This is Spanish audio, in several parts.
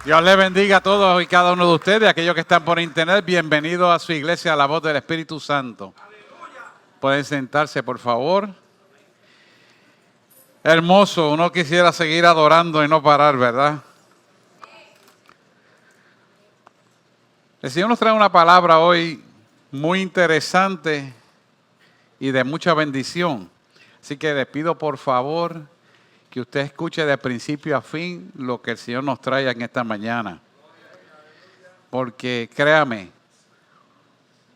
Dios les bendiga a todos y cada uno de ustedes, aquellos que están por internet, bienvenidos a su iglesia, La Voz del Espíritu Santo. Pueden sentarse, por favor. Hermoso, uno quisiera seguir adorando y no parar, ¿verdad? El Señor nos trae una palabra hoy muy interesante y de mucha bendición. Así que les pido, por favor, que usted escuche de principio a fin lo que el Señor nos trae en esta mañana. Porque créame,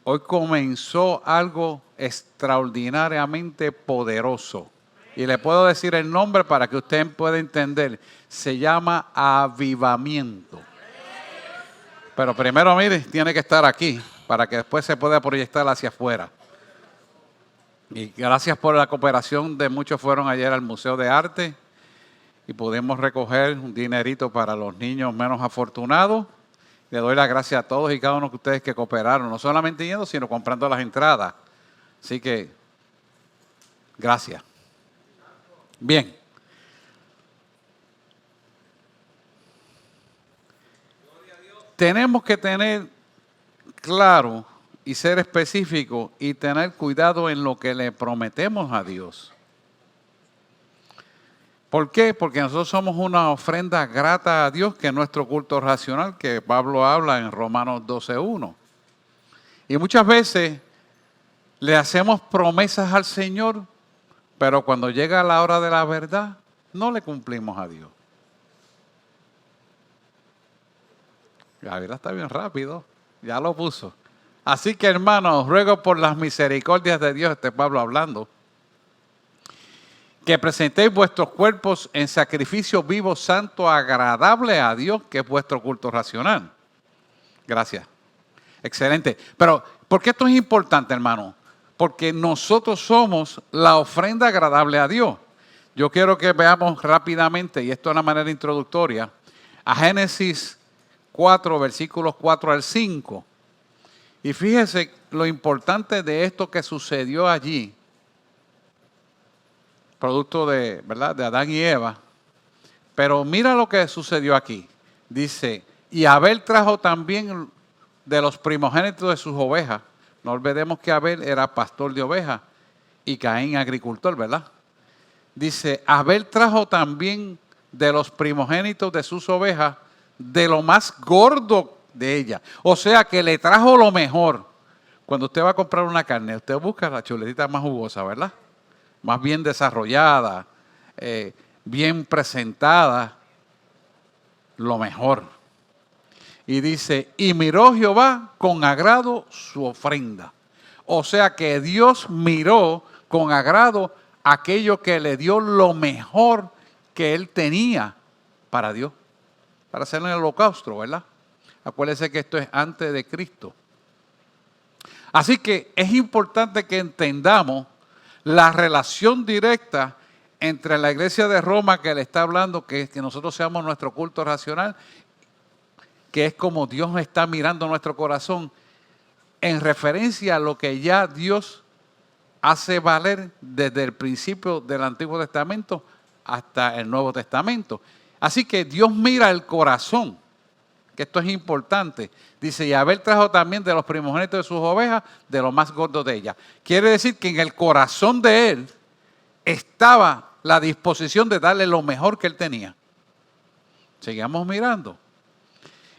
hoy comenzó algo extraordinariamente poderoso. Y le puedo decir el nombre para que usted pueda entender. Se llama avivamiento. Pero primero, mire, tiene que estar aquí para que después se pueda proyectar hacia afuera. Y gracias por la cooperación de muchos. Fueron ayer al Museo de Arte y pudimos recoger un dinerito para los niños menos afortunados. Le doy las gracias a todos y cada uno de ustedes que cooperaron, no solamente yendo, sino comprando las entradas. Así que, gracias. Bien. Tenemos que tener claro y ser específicos y tener cuidado en lo que le prometemos a Dios. ¿Por qué? Porque nosotros somos una ofrenda grata a Dios, que es nuestro culto racional, que Pablo habla en Romanos 12:1. Y muchas veces le hacemos promesas al Señor, pero cuando llega la hora de la verdad, no le cumplimos a Dios. La verdad está bien rápido, ya lo puso. Así que, hermanos, ruego por las misericordias de Dios, Pablo hablando, que presentéis vuestros cuerpos en sacrificio vivo, santo, agradable a Dios, que es vuestro culto racional. Gracias. Excelente. Pero, ¿por qué esto es importante, hermano? Porque nosotros somos la ofrenda agradable a Dios. Yo quiero que veamos rápidamente, y esto de una manera introductoria, a Génesis 4, versículos 4 al 5. Y fíjese lo importante de esto que sucedió allí, producto de, ¿verdad?, de Adán y Eva. Pero mira lo que sucedió aquí. Dice, y Abel trajo también de los primogénitos de sus ovejas. No olvidemos que Abel era pastor de ovejas y Caín agricultor, ¿verdad? Dice, Abel trajo también de los primogénitos de sus ovejas, de lo más gordo de ella. O sea que le trajo lo mejor. Cuando usted va a comprar una carne, usted busca la chuletita más jugosa, ¿verdad? Más bien desarrollada, bien presentada, lo mejor. Y dice, y miró Jehová con agrado su ofrenda. O sea que Dios miró con agrado aquello que le dio lo mejor que él tenía para Dios, para hacer el holocausto, ¿verdad? Acuérdense que esto es antes de Cristo. Así que es importante que entendamos la relación directa entre la iglesia de Roma, que le está hablando, que nosotros seamos nuestro culto racional, que es como Dios está mirando nuestro corazón, en referencia a lo que ya Dios hace valer desde el principio del Antiguo Testamento hasta el Nuevo Testamento. Así que Dios mira el corazón, que esto es importante. Dice, y Abel trajo también de los primogénitos de sus ovejas, de lo más gordo de ellas. Quiere decir que en el corazón de él estaba la disposición de darle lo mejor que él tenía. Seguimos mirando.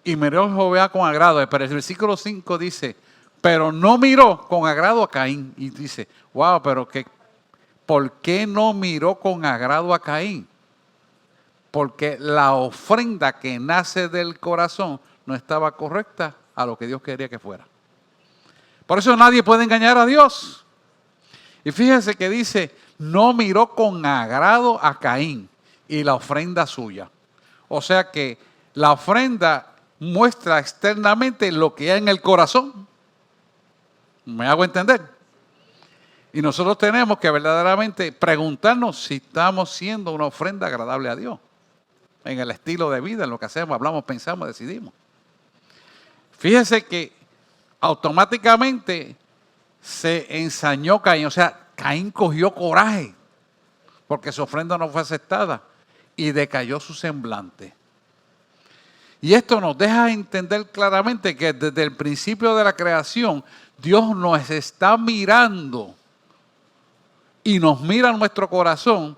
Y miró Jehová con agrado. Pero el versículo 5 dice, pero no miró con agrado a Caín. Y dice, wow, pero ¿por qué no miró con agrado a Caín? Porque la ofrenda que nace del corazón no estaba correcta a lo que Dios quería que fuera. Por eso nadie puede engañar a Dios. Y fíjense que dice, no miró con agrado a Caín y la ofrenda suya. O sea que la ofrenda muestra externamente lo que hay en el corazón. ¿Me hago entender? Y nosotros tenemos que verdaderamente preguntarnos si estamos siendo una ofrenda agradable a Dios. En el estilo de vida, en lo que hacemos, hablamos, pensamos, decidimos. Fíjese que automáticamente se ensañó Caín, o sea, Caín cogió coraje porque su ofrenda no fue aceptada y decayó su semblante. Y esto nos deja entender claramente que desde el principio de la creación, Dios nos está mirando y nos mira nuestro corazón,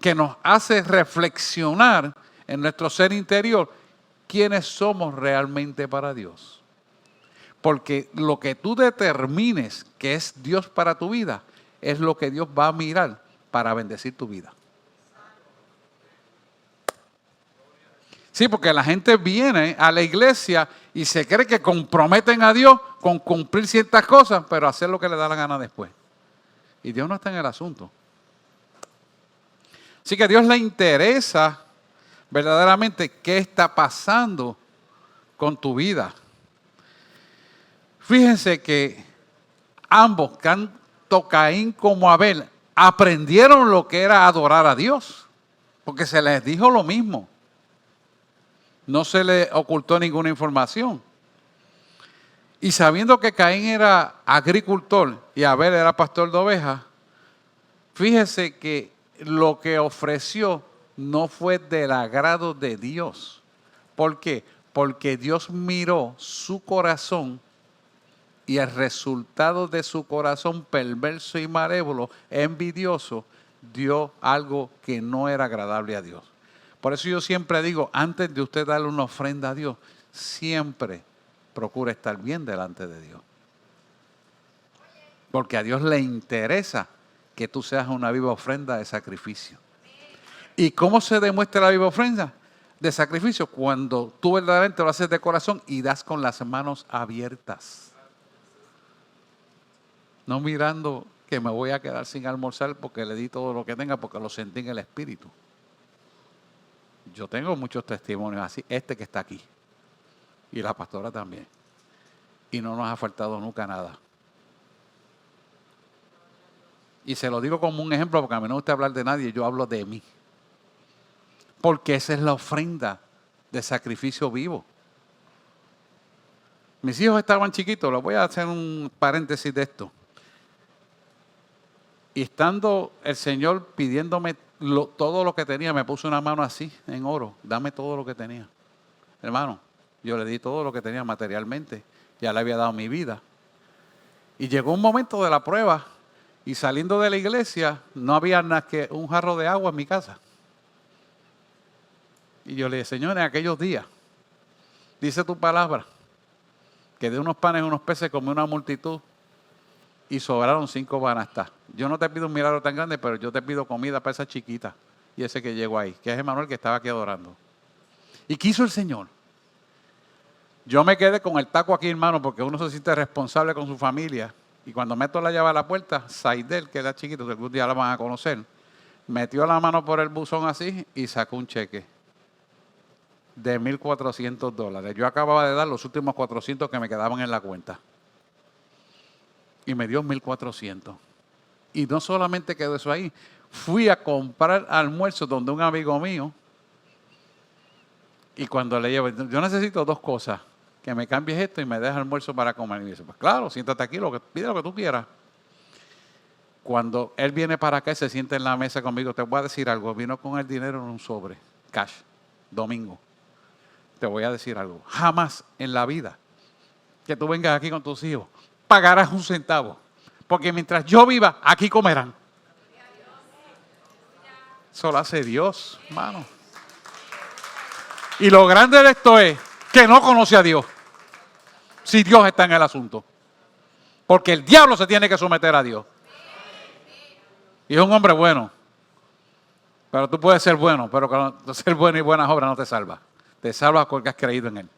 que nos hace reflexionar en nuestro ser interior quiénes somos realmente para Dios. Porque lo que tú determines que es Dios para tu vida, es lo que Dios va a mirar para bendecir tu vida. Sí, porque la gente viene a la iglesia y se cree que comprometen a Dios con cumplir ciertas cosas, pero hacer lo que le da la gana después. Y Dios no está en el asunto. Así que a Dios le interesa verdaderamente qué está pasando con tu vida. Fíjense que ambos, tanto Caín como Abel, aprendieron lo que era adorar a Dios, porque se les dijo lo mismo. No se le ocultó ninguna información. Y sabiendo que Caín era agricultor y Abel era pastor de ovejas, fíjese que lo que ofreció no fue del agrado de Dios. ¿Por qué? Porque Dios miró su corazón y el resultado de su corazón perverso y malévolo, envidioso, dio algo que no era agradable a Dios. Por eso yo siempre digo, antes de usted darle una ofrenda a Dios, siempre procure estar bien delante de Dios. Porque a Dios le interesa que tú seas una viva ofrenda de sacrificio. ¿Y cómo se demuestra la viva ofrenda de sacrificio? Cuando tú verdaderamente lo haces de corazón y das con las manos abiertas. No mirando que me voy a quedar sin almorzar porque le di todo lo que tenga, porque lo sentí en el espíritu. Yo tengo muchos testimonios así, este que está aquí. Y la pastora también. Y no nos ha faltado nunca nada. Y se lo digo como un ejemplo, porque a mí no me gusta hablar de nadie, yo hablo de mí. Porque esa es la ofrenda de sacrificio vivo. Mis hijos estaban chiquitos, les voy a hacer un paréntesis de esto. Y estando el Señor pidiéndome todo lo que tenía, me puso una mano así, en oro, dame todo lo que tenía. Hermano, yo le di todo lo que tenía materialmente, ya le había dado mi vida. Y llegó un momento de la prueba, y saliendo de la iglesia, no había nada que un jarro de agua en mi casa. Y yo le dije, Señor, en aquellos días, dice tu palabra, que de unos panes y unos peces comió una multitud, y sobraron 5 banastas. Yo no te pido un milagro tan grande, pero yo te pido comida para esa chiquita y ese que llegó ahí, que es Emanuel que estaba aquí adorando. ¿Y qué hizo el Señor? Yo me quedé con el taco aquí, hermano, porque uno se siente responsable con su familia. Y cuando meto la llave a la puerta, Saidel, que era chiquito, que algún día la van a conocer, metió la mano por el buzón así y sacó un cheque de $1,400. Yo acababa de dar los últimos 400 que me quedaban en la cuenta. Y me dio 1,400. Y no solamente quedó eso ahí. Fui a comprar almuerzo donde un amigo mío. Y cuando le llevo, yo necesito 2 cosas. Que me cambies esto y me dejes almuerzo para comer. Y me dice, pues claro, siéntate aquí, pide lo que tú quieras. Cuando él viene para acá y se siente en la mesa conmigo, te voy a decir algo. Vino con el dinero en un sobre, cash, domingo. Te voy a decir algo. Jamás en la vida que tú vengas aquí con tus hijos pagarás un centavo. Porque mientras yo viva, aquí comerán. Eso lo hace Dios, hermano. Y lo grande de esto es que no conoce a Dios. Si Dios está en el asunto. Porque el diablo se tiene que someter a Dios. Y es un hombre bueno. Pero tú puedes ser bueno, pero ser bueno y buenas obras no te salva. Te salva porque has creído en Él.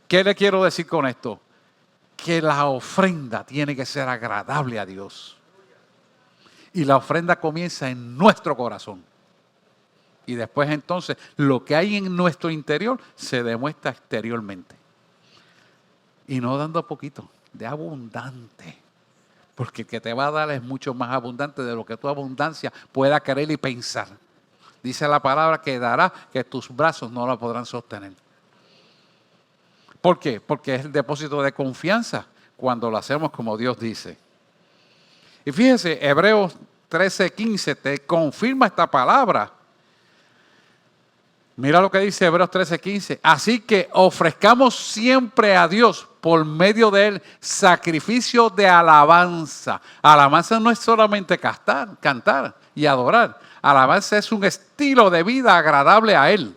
¿Qué le quiero decir con esto? Que la ofrenda tiene que ser agradable a Dios. Y la ofrenda comienza en nuestro corazón. Y después entonces lo que hay en nuestro interior se demuestra exteriormente. Y no dando poquito, de abundante. Porque el que te va a dar es mucho más abundante de lo que tu abundancia pueda querer y pensar. Dice la palabra que dará que tus brazos no la podrán sostener. ¿Por qué? Porque es el depósito de confianza cuando lo hacemos como Dios dice. Y fíjese, Hebreos 13:15 te confirma esta palabra. Mira lo que dice Hebreos 13:15. Así que ofrezcamos siempre a Dios por medio de Él sacrificio de alabanza. Alabanza no es solamente cantar y adorar. Alabanza es un estilo de vida agradable a Él.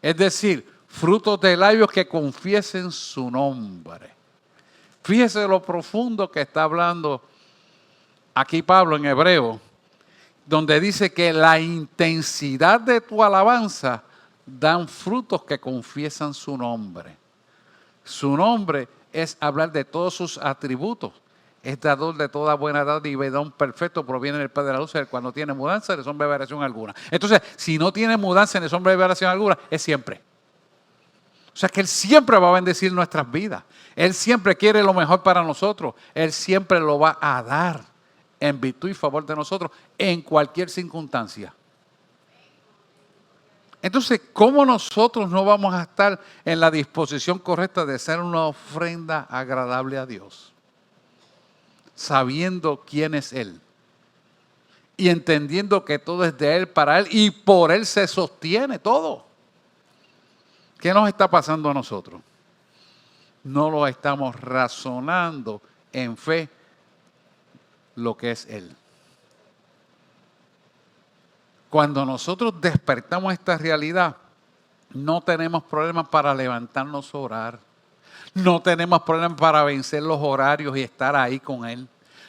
Es decir, frutos de labios que confiesen su nombre. Fíjese lo profundo que está hablando aquí Pablo en Hebreo, donde dice que la intensidad de tu alabanza dan frutos que confiesan su nombre. Su nombre es hablar de todos sus atributos. Es dador de toda buena dádiva y don perfecto, proviene del Padre de la luz, el cual no tiene mudanza ni sombra de variación alguna. Entonces, si no tiene mudanza ni sombra de variación alguna, es siempre. O sea que Él siempre va a bendecir nuestras vidas. Él siempre quiere lo mejor para nosotros. Él siempre lo va a dar en virtud y favor de nosotros en cualquier circunstancia. Entonces, ¿cómo nosotros no vamos a estar en la disposición correcta de ser una ofrenda agradable a Dios? Sabiendo quién es Él y entendiendo que todo es de Él, para Él y por Él se sostiene todo. ¿Qué nos está pasando a nosotros? No lo estamos razonando en fe lo que es Él. Cuando nosotros despertamos esta realidad, no tenemos problemas para levantarnos a orar. No tenemos problemas para vencer los horarios y estar ahí con Él.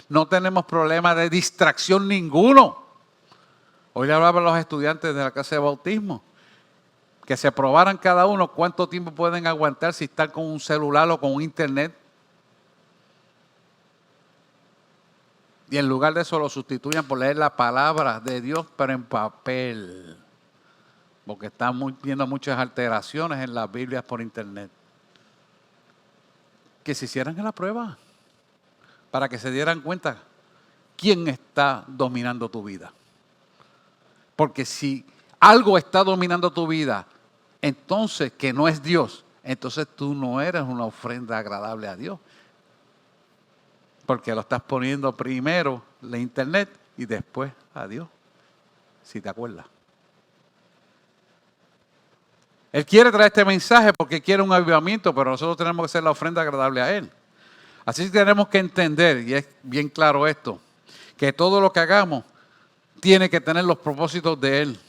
No tenemos problemas de distracción ninguno. Hoy le hablaba a los estudiantes de la clase de bautismo que se probaran cada uno cuánto tiempo pueden aguantar si están con un celular o con un internet. Y en lugar de eso lo sustituyan por leer la palabra de Dios, pero en papel. Porque están viendo muchas alteraciones en las Biblias por internet. Que se hicieran en la prueba. Para que se dieran cuenta quién está dominando tu vida. Porque si algo está dominando tu vida, entonces que no es Dios, entonces tú no eres una ofrenda agradable a Dios. Porque lo estás poniendo primero la internet y después a Dios, si te acuerdas. Él quiere traer este mensaje porque quiere un avivamiento, pero nosotros tenemos que ser la ofrenda agradable a Él. Así que tenemos que entender, y es bien claro esto, que todo lo que hagamos tiene que tener los propósitos de Él.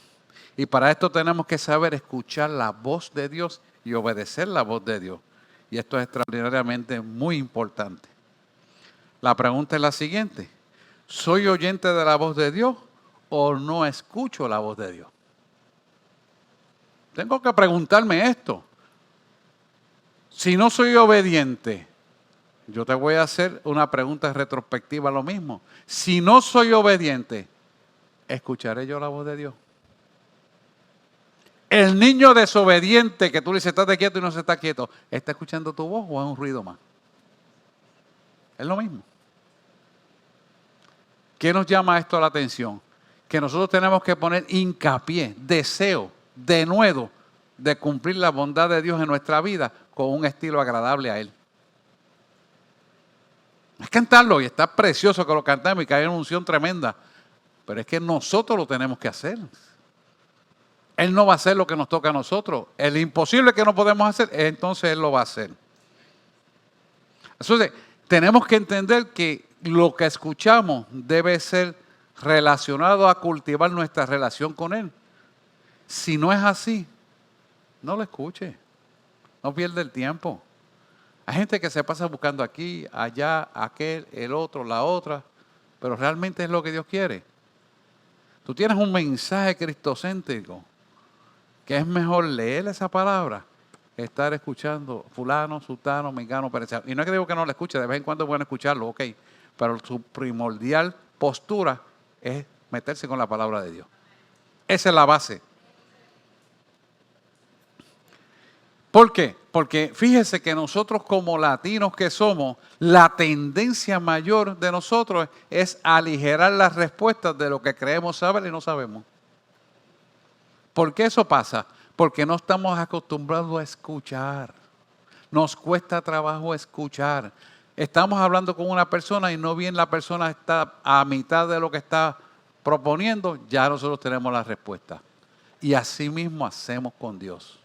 Y para esto tenemos que saber escuchar la voz de Dios y obedecer la voz de Dios. Y esto es extraordinariamente muy importante. La pregunta es la siguiente: ¿soy oyente de la voz de Dios o no escucho la voz de Dios? Tengo que preguntarme esto. Si no soy obediente, yo te voy a hacer una pregunta retrospectiva lo mismo. Si no soy obediente, ¿escucharé yo la voz de Dios? El niño desobediente que tú le dices, estate quieto y no se está quieto, ¿está escuchando tu voz o es un ruido más? Es lo mismo. ¿Qué nos llama esto a la atención? Que nosotros tenemos que poner hincapié, deseo, denuedo de cumplir la bondad de Dios en nuestra vida con un estilo agradable a Él. Es cantarlo y está precioso que lo cantemos y que hay una unción tremenda, pero es que nosotros lo tenemos que hacer. Él no va a hacer lo que nos toca a nosotros. El imposible que no podemos hacer, entonces Él lo va a hacer. Entonces, tenemos que entender que lo que escuchamos debe ser relacionado a cultivar nuestra relación con Él. Si no es así, no lo escuche. No pierda el tiempo. Hay gente que se pasa buscando aquí, allá, aquel, el otro, la otra, pero realmente es lo que Dios quiere. Tú tienes un mensaje cristocéntrico que es mejor leer esa palabra que estar escuchando fulano, sultano, mengano, perezano. Y no es que digo que no lo escuche, de vez en cuando es bueno escucharlo, ok, pero su primordial postura es meterse con la palabra de Dios. Esa es la base. ¿Por qué? Porque fíjese que nosotros como latinos que somos, la tendencia mayor de nosotros es aligerar las respuestas de lo que creemos saber y no sabemos. ¿Por qué eso pasa? Porque no estamos acostumbrados a escuchar. Nos cuesta trabajo escuchar. Estamos hablando con una persona y no bien la persona está a mitad de lo que está proponiendo, ya nosotros tenemos la respuesta. Y así mismo hacemos con Dios.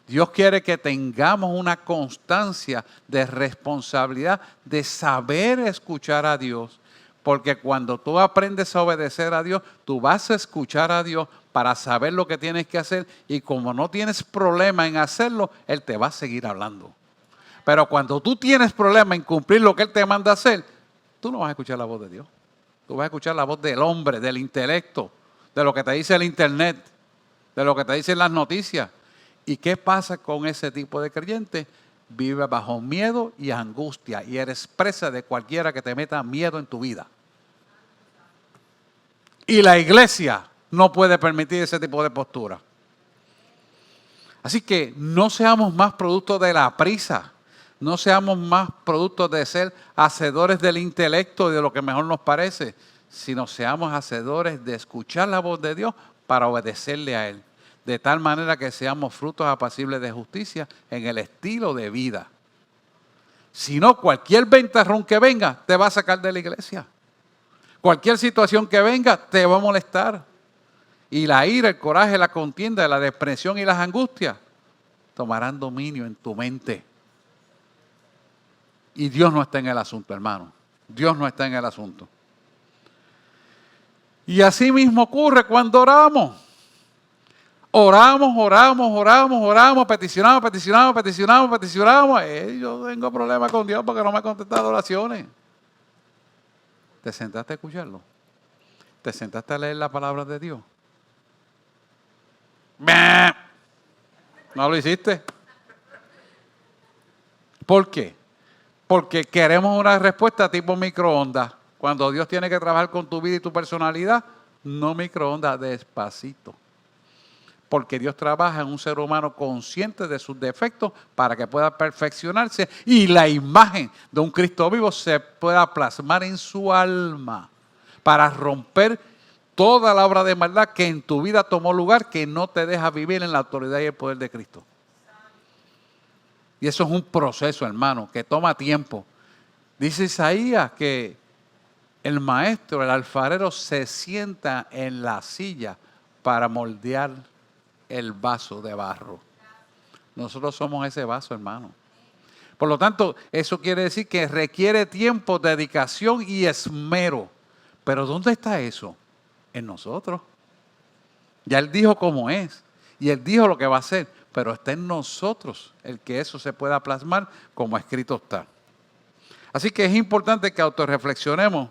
Dios quiere que tengamos una constancia de responsabilidad, de saber escuchar a Dios. Porque cuando tú aprendes a obedecer a Dios, tú vas a escuchar a Dios para saber lo que tienes que hacer. Y como no tienes problema en hacerlo, Él te va a seguir hablando. Pero cuando tú tienes problema en cumplir lo que Él te manda hacer, tú no vas a escuchar la voz de Dios. Tú vas a escuchar la voz del hombre, del intelecto, de lo que te dice el internet, de lo que te dicen las noticias. ¿Y qué pasa con ese tipo de creyente? Vive bajo miedo y angustia y eres presa de cualquiera que te meta miedo en tu vida. Y la iglesia no puede permitir ese tipo de postura. Así que no seamos más productos de la prisa. No seamos más productos de ser hacedores del intelecto y de lo que mejor nos parece, sino seamos hacedores de escuchar la voz de Dios para obedecerle a Él. De tal manera que seamos frutos apacibles de justicia en el estilo de vida. Si no, cualquier ventarrón que venga te va a sacar de la iglesia. Cualquier situación que venga te va a molestar. Y la ira, el coraje, la contienda, la depresión y las angustias tomarán dominio en tu mente. Y Dios no está en el asunto, hermano. Dios no está en el asunto. Y así mismo ocurre cuando oramos. Oramos, peticionamos. Yo tengo problemas con Dios porque no me ha contestado oraciones. ¿Te sentaste a escucharlo? ¿Te sentaste a leer la palabra de Dios? ¿No lo hiciste? ¿Por qué? Porque queremos una respuesta tipo microondas. Cuando Dios tiene que trabajar con tu vida y tu personalidad, no microondas, despacito. Porque Dios trabaja en un ser humano consciente de sus defectos para que pueda perfeccionarse y la imagen de un Cristo vivo se pueda plasmar en su alma para romper toda la obra de maldad que en tu vida tomó lugar, que no te deja vivir en la autoridad y el poder de Cristo. Y eso es un proceso, hermano, que toma tiempo. Dice Isaías que el maestro, el alfarero, se sienta en la silla para moldear el vaso de barro. Nosotros somos ese vaso, hermano. Por lo tanto, eso quiere decir que requiere tiempo, dedicación y esmero. Pero ¿dónde está eso? En nosotros. Ya Él dijo cómo es. Y Él dijo lo que va a hacer. Pero está en nosotros el que eso se pueda plasmar como escrito está. Así que es importante que autorreflexionemos.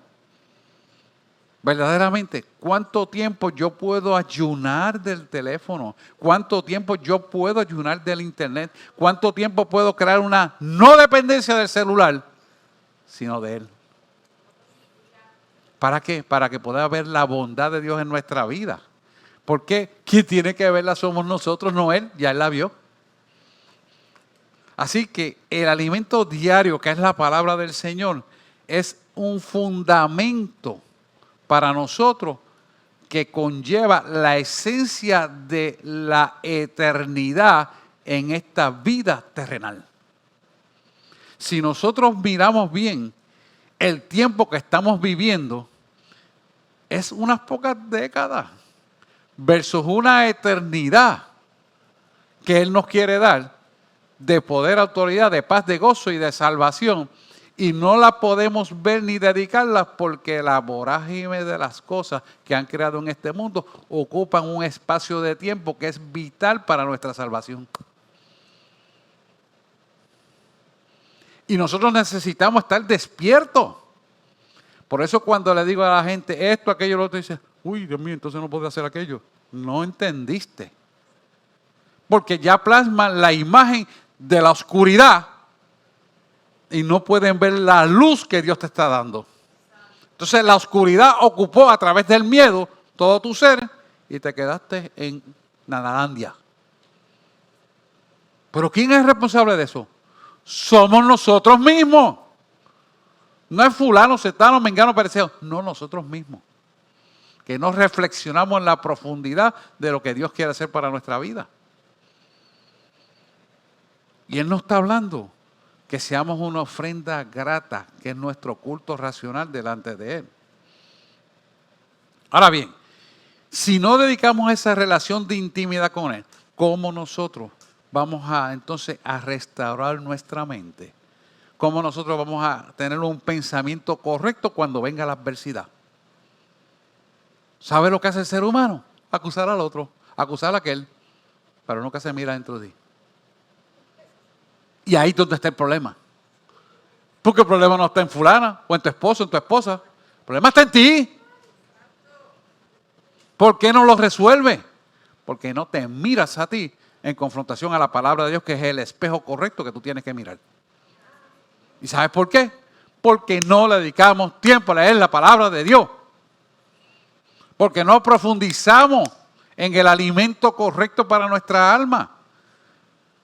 Verdaderamente, ¿cuánto tiempo yo puedo ayunar del teléfono? ¿Cuánto tiempo yo puedo ayunar del internet? ¿Cuánto tiempo puedo crear una no dependencia del celular, sino de Él? ¿Para qué? Para que pueda ver la bondad de Dios en nuestra vida. ¿Por qué? Quien tiene que verla somos nosotros, no Él. Ya Él la vio. Así que el alimento diario, que es la palabra del Señor, es un fundamento para nosotros que conlleva la esencia de la eternidad en esta vida terrenal. Si nosotros miramos bien, el tiempo que estamos viviendo es unas pocas décadas versus una eternidad que Él nos quiere dar de poder, autoridad, de paz, de gozo y de salvación. Y no la podemos ver ni dedicarla porque la vorágine de las cosas que han creado en este mundo ocupan un espacio de tiempo que es vital para nuestra salvación. Y nosotros necesitamos estar despiertos. Por eso cuando le digo a la gente esto, aquello, lo otro, dice, uy, Dios mío, entonces no puedo hacer aquello. No entendiste. Porque ya plasman la imagen de la oscuridad y no pueden ver la luz que Dios te está dando. Entonces la oscuridad ocupó a través del miedo todo tu ser y te quedaste en Nadalandia. ¿Pero quién es responsable de eso? Somos nosotros mismos. No es fulano, cetano, mengano, pereceo. No, nosotros mismos. Que no reflexionamos en la profundidad de lo que Dios quiere hacer para nuestra vida. Y Él nos está hablando que seamos una ofrenda grata, que es nuestro culto racional delante de Él. Ahora bien, Si no dedicamos esa relación de intimidad con Él, ¿cómo nosotros vamos entonces a restaurar nuestra mente? ¿Cómo nosotros vamos a tener un pensamiento correcto cuando venga la adversidad? ¿Sabe lo que hace el ser humano? Acusar al otro, acusar a aquel, pero nunca se mira dentro de ti. Y ahí es donde está el problema. Porque el problema no está en fulana, o en tu esposo, en tu esposa. El problema está en ti. ¿Por qué no lo resuelve? Porque no te miras a ti en confrontación a la palabra de Dios, que es el espejo correcto que tú tienes que mirar. ¿Y sabes por qué? Porque no le dedicamos tiempo a leer la palabra de Dios. Porque no profundizamos en el alimento correcto para nuestra alma.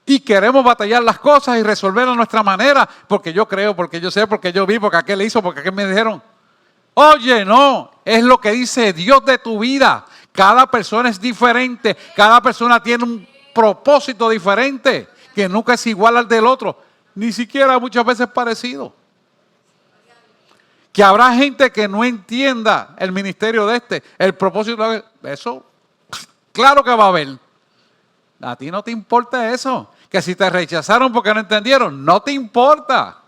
Y queremos batallar las cosas y resolverlas a nuestra manera. Porque yo creo, porque yo sé, porque yo vi, porque aquel le hizo, porque aquel me dijeron. Oye, no, es lo que dice Dios de tu vida. Cada persona es diferente. Cada persona tiene un propósito diferente, que nunca es igual al del otro. Ni siquiera muchas veces parecido. Que habrá gente que no entienda el ministerio de el propósito de eso, claro que va a haber. A ti no te importa eso. Que si te rechazaron porque no entendieron, no te importa.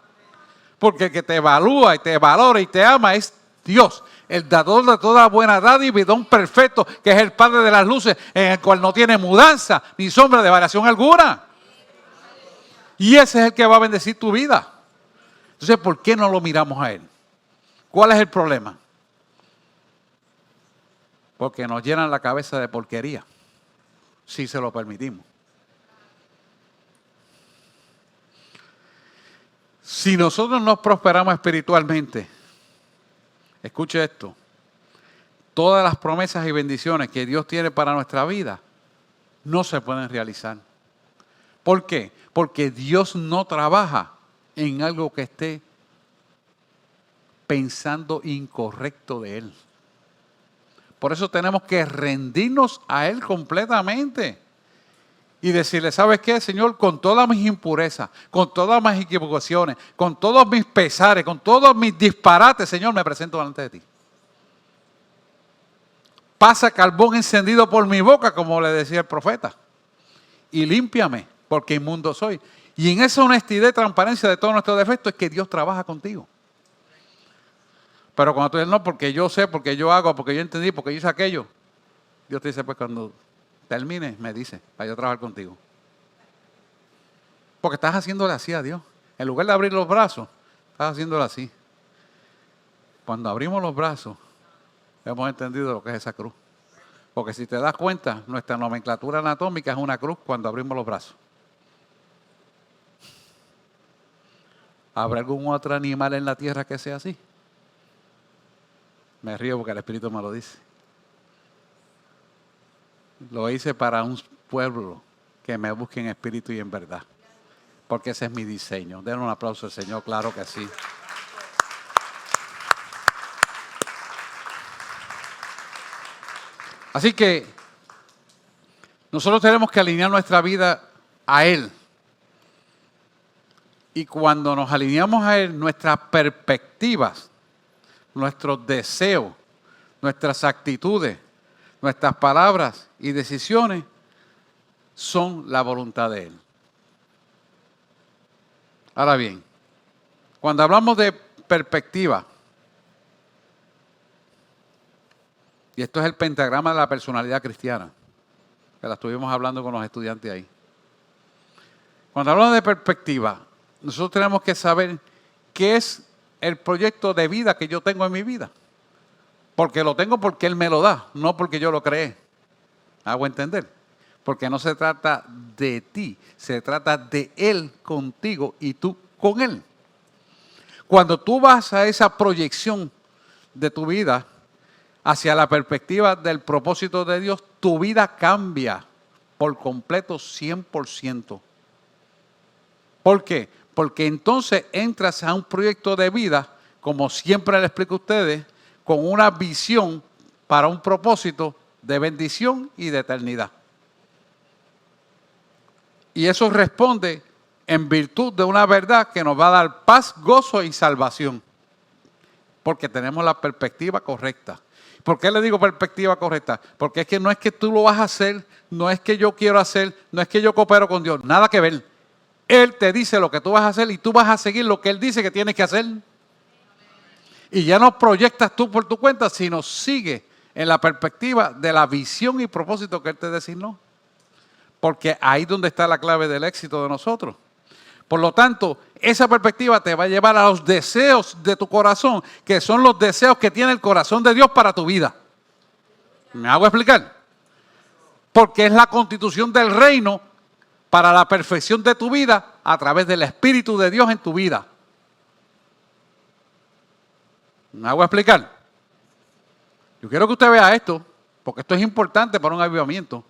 Porque el que te evalúa y te valora y te ama es Dios, el dador de toda buena dádiva y don perfecto, que es el Padre de las luces, en el cual no tiene mudanza ni sombra de variación alguna. Y ese es el que va a bendecir tu vida. Entonces, ¿por qué no lo miramos a Él? ¿Cuál es el problema? Porque nos llenan la cabeza de porquería, si se lo permitimos. Si nosotros nos prosperamos espiritualmente, escuche esto, todas las promesas y bendiciones que Dios tiene para nuestra vida no se pueden realizar. ¿Por qué? Porque Dios no trabaja en algo que esté pensando incorrecto de Él. Por eso tenemos que rendirnos a Él completamente y decirle, ¿sabes qué, Señor? Con todas mis impurezas, con todas mis equivocaciones, con todos mis pesares, con todos mis disparates, Señor, me presento delante de ti. Pasa carbón encendido por mi boca, como le decía el profeta, y límpiame, porque inmundo soy. Y en esa honestidad y transparencia de todos nuestros defectos es que Dios trabaja contigo. Pero cuando tú dices, no, porque yo sé, porque yo hago, porque yo entendí, porque yo hice aquello, Dios te dice, pues cuando termine, me dice, para yo trabajar contigo. Porque estás haciéndole así a Dios. En lugar de abrir los brazos, estás haciéndole así. Cuando abrimos los brazos, hemos entendido lo que es esa cruz. Porque si te das cuenta, nuestra nomenclatura anatómica es una cruz cuando abrimos los brazos. ¿Habrá algún otro animal en la tierra que sea así? Me río porque el Espíritu me lo dice. Lo hice para un pueblo que me busque en espíritu y en verdad. Porque ese es mi diseño. Denle un aplauso al Señor, claro que sí. Así que nosotros tenemos que alinear nuestra vida a Él. Y cuando nos alineamos a Él, nuestras perspectivas, nuestros deseos, nuestras actitudes, nuestras palabras y decisiones son la voluntad de Él. Ahora bien, cuando hablamos de perspectiva, y esto es el pentagrama de la personalidad cristiana, que la estuvimos hablando con los estudiantes ahí. Cuando hablamos de perspectiva, nosotros tenemos que saber qué es el proyecto de vida que yo tengo en mi vida. Porque lo tengo porque Él me lo da, no porque yo lo creé. ¿Hago entender? Porque no se trata de ti, se trata de Él contigo y tú con Él. Cuando tú vas a esa proyección de tu vida hacia la perspectiva del propósito de Dios, tu vida cambia por completo 100%. ¿Por qué? Porque entonces entras a un proyecto de vida, como siempre les explico a ustedes, con una visión para un propósito de bendición y de eternidad. Y eso responde en virtud de una verdad que nos va a dar paz, gozo y salvación. Porque tenemos la perspectiva correcta. ¿Por qué le digo perspectiva correcta? Porque es que no es que tú lo vas a hacer, no es que yo quiero hacer, no es que yo coopero con Dios, nada que ver. Él te dice lo que tú vas a hacer y tú vas a seguir lo que Él dice que tienes que hacer. Y ya no proyectas tú por tu cuenta, sino sigue en la perspectiva de la visión y propósito que Él te designó. Porque ahí es donde está la clave del éxito de nosotros. Por lo tanto, esa perspectiva te va a llevar a los deseos de tu corazón, que son los deseos que tiene el corazón de Dios para tu vida. ¿Me hago explicar? Porque es la constitución del reino para la perfección de tu vida a través del Espíritu de Dios en tu vida. ¿Me hago explicar? Yo quiero que usted vea esto, porque esto es importante para un avivamiento.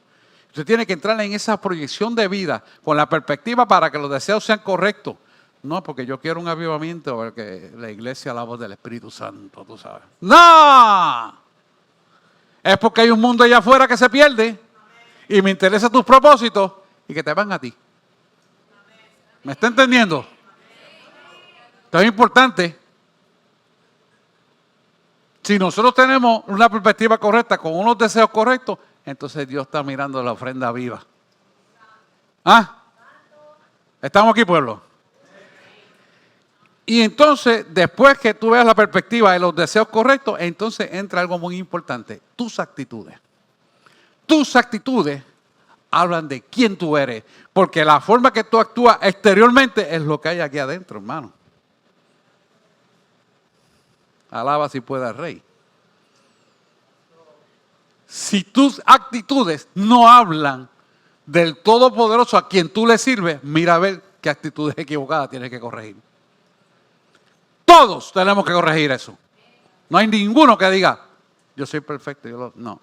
Usted tiene que entrar en esa proyección de vida con la perspectiva para que los deseos sean correctos. No, porque yo quiero un avivamiento, porque la iglesia la voz del Espíritu Santo, tú sabes. ¡No! Es porque hay un mundo allá afuera que se pierde y me interesan tus propósitos y que te van a ti. ¿Me está entendiendo? Esto es importante. Si nosotros tenemos una perspectiva correcta, con unos deseos correctos, entonces Dios está mirando la ofrenda viva. ¿Ah? ¿Estamos aquí, pueblo? Y entonces, después que tú veas la perspectiva de los deseos correctos, entonces entra algo muy importante, tus actitudes. Tus actitudes hablan de quién tú eres, porque la forma que tú actúas exteriormente es lo que hay aquí adentro, hermano. Alaba si pueda el rey. Si tus actitudes no hablan del Todopoderoso a quien tú le sirves, mira a ver qué actitudes equivocadas tienes que corregir. Todos tenemos que corregir eso. No hay ninguno que diga, yo soy perfecto. No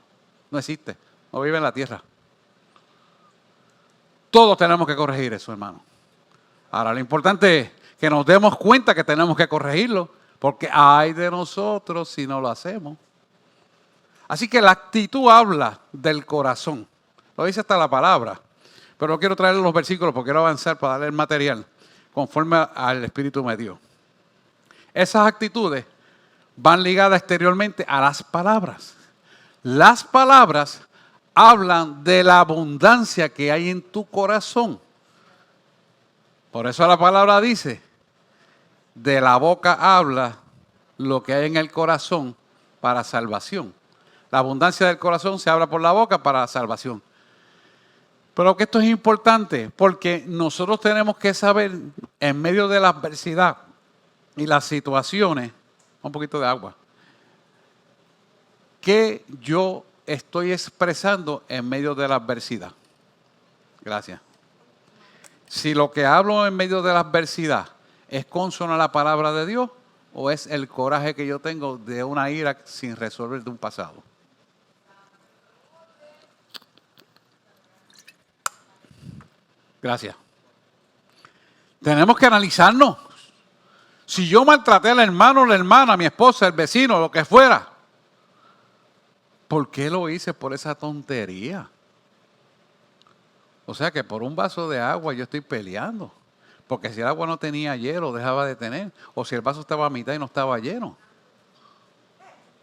existe. No vive en la tierra. Todos tenemos que corregir eso, hermano. Ahora, lo importante es que nos demos cuenta que tenemos que corregirlo, porque ay de nosotros si no lo hacemos. Así que la actitud habla del corazón. Lo dice hasta la palabra. Pero no quiero traer los versículos porque quiero avanzar para darle el material conforme al Espíritu me dio. Esas actitudes van ligadas exteriormente a las palabras. Las palabras hablan de la abundancia que hay en tu corazón. Por eso la palabra dice, de la boca habla lo que hay en el corazón para salvación. La abundancia del corazón se habla por la boca para salvación. Pero que esto es importante porque nosotros tenemos que saber en medio de la adversidad y las situaciones, un poquito de agua, que yo estoy expresando en medio de la adversidad. Gracias. Si lo que hablo en medio de la adversidad es consono a la palabra de Dios o es el coraje que yo tengo de una ira sin resolver de un pasado. Gracias. Tenemos que analizarnos. Si yo maltraté al hermano, la hermana, a mi esposa, el vecino, lo que fuera, ¿por qué lo hice por esa tontería? O sea que por un vaso de agua yo estoy peleando. Porque si el agua no tenía hielo, dejaba de tener. O si el vaso estaba a mitad y no estaba lleno.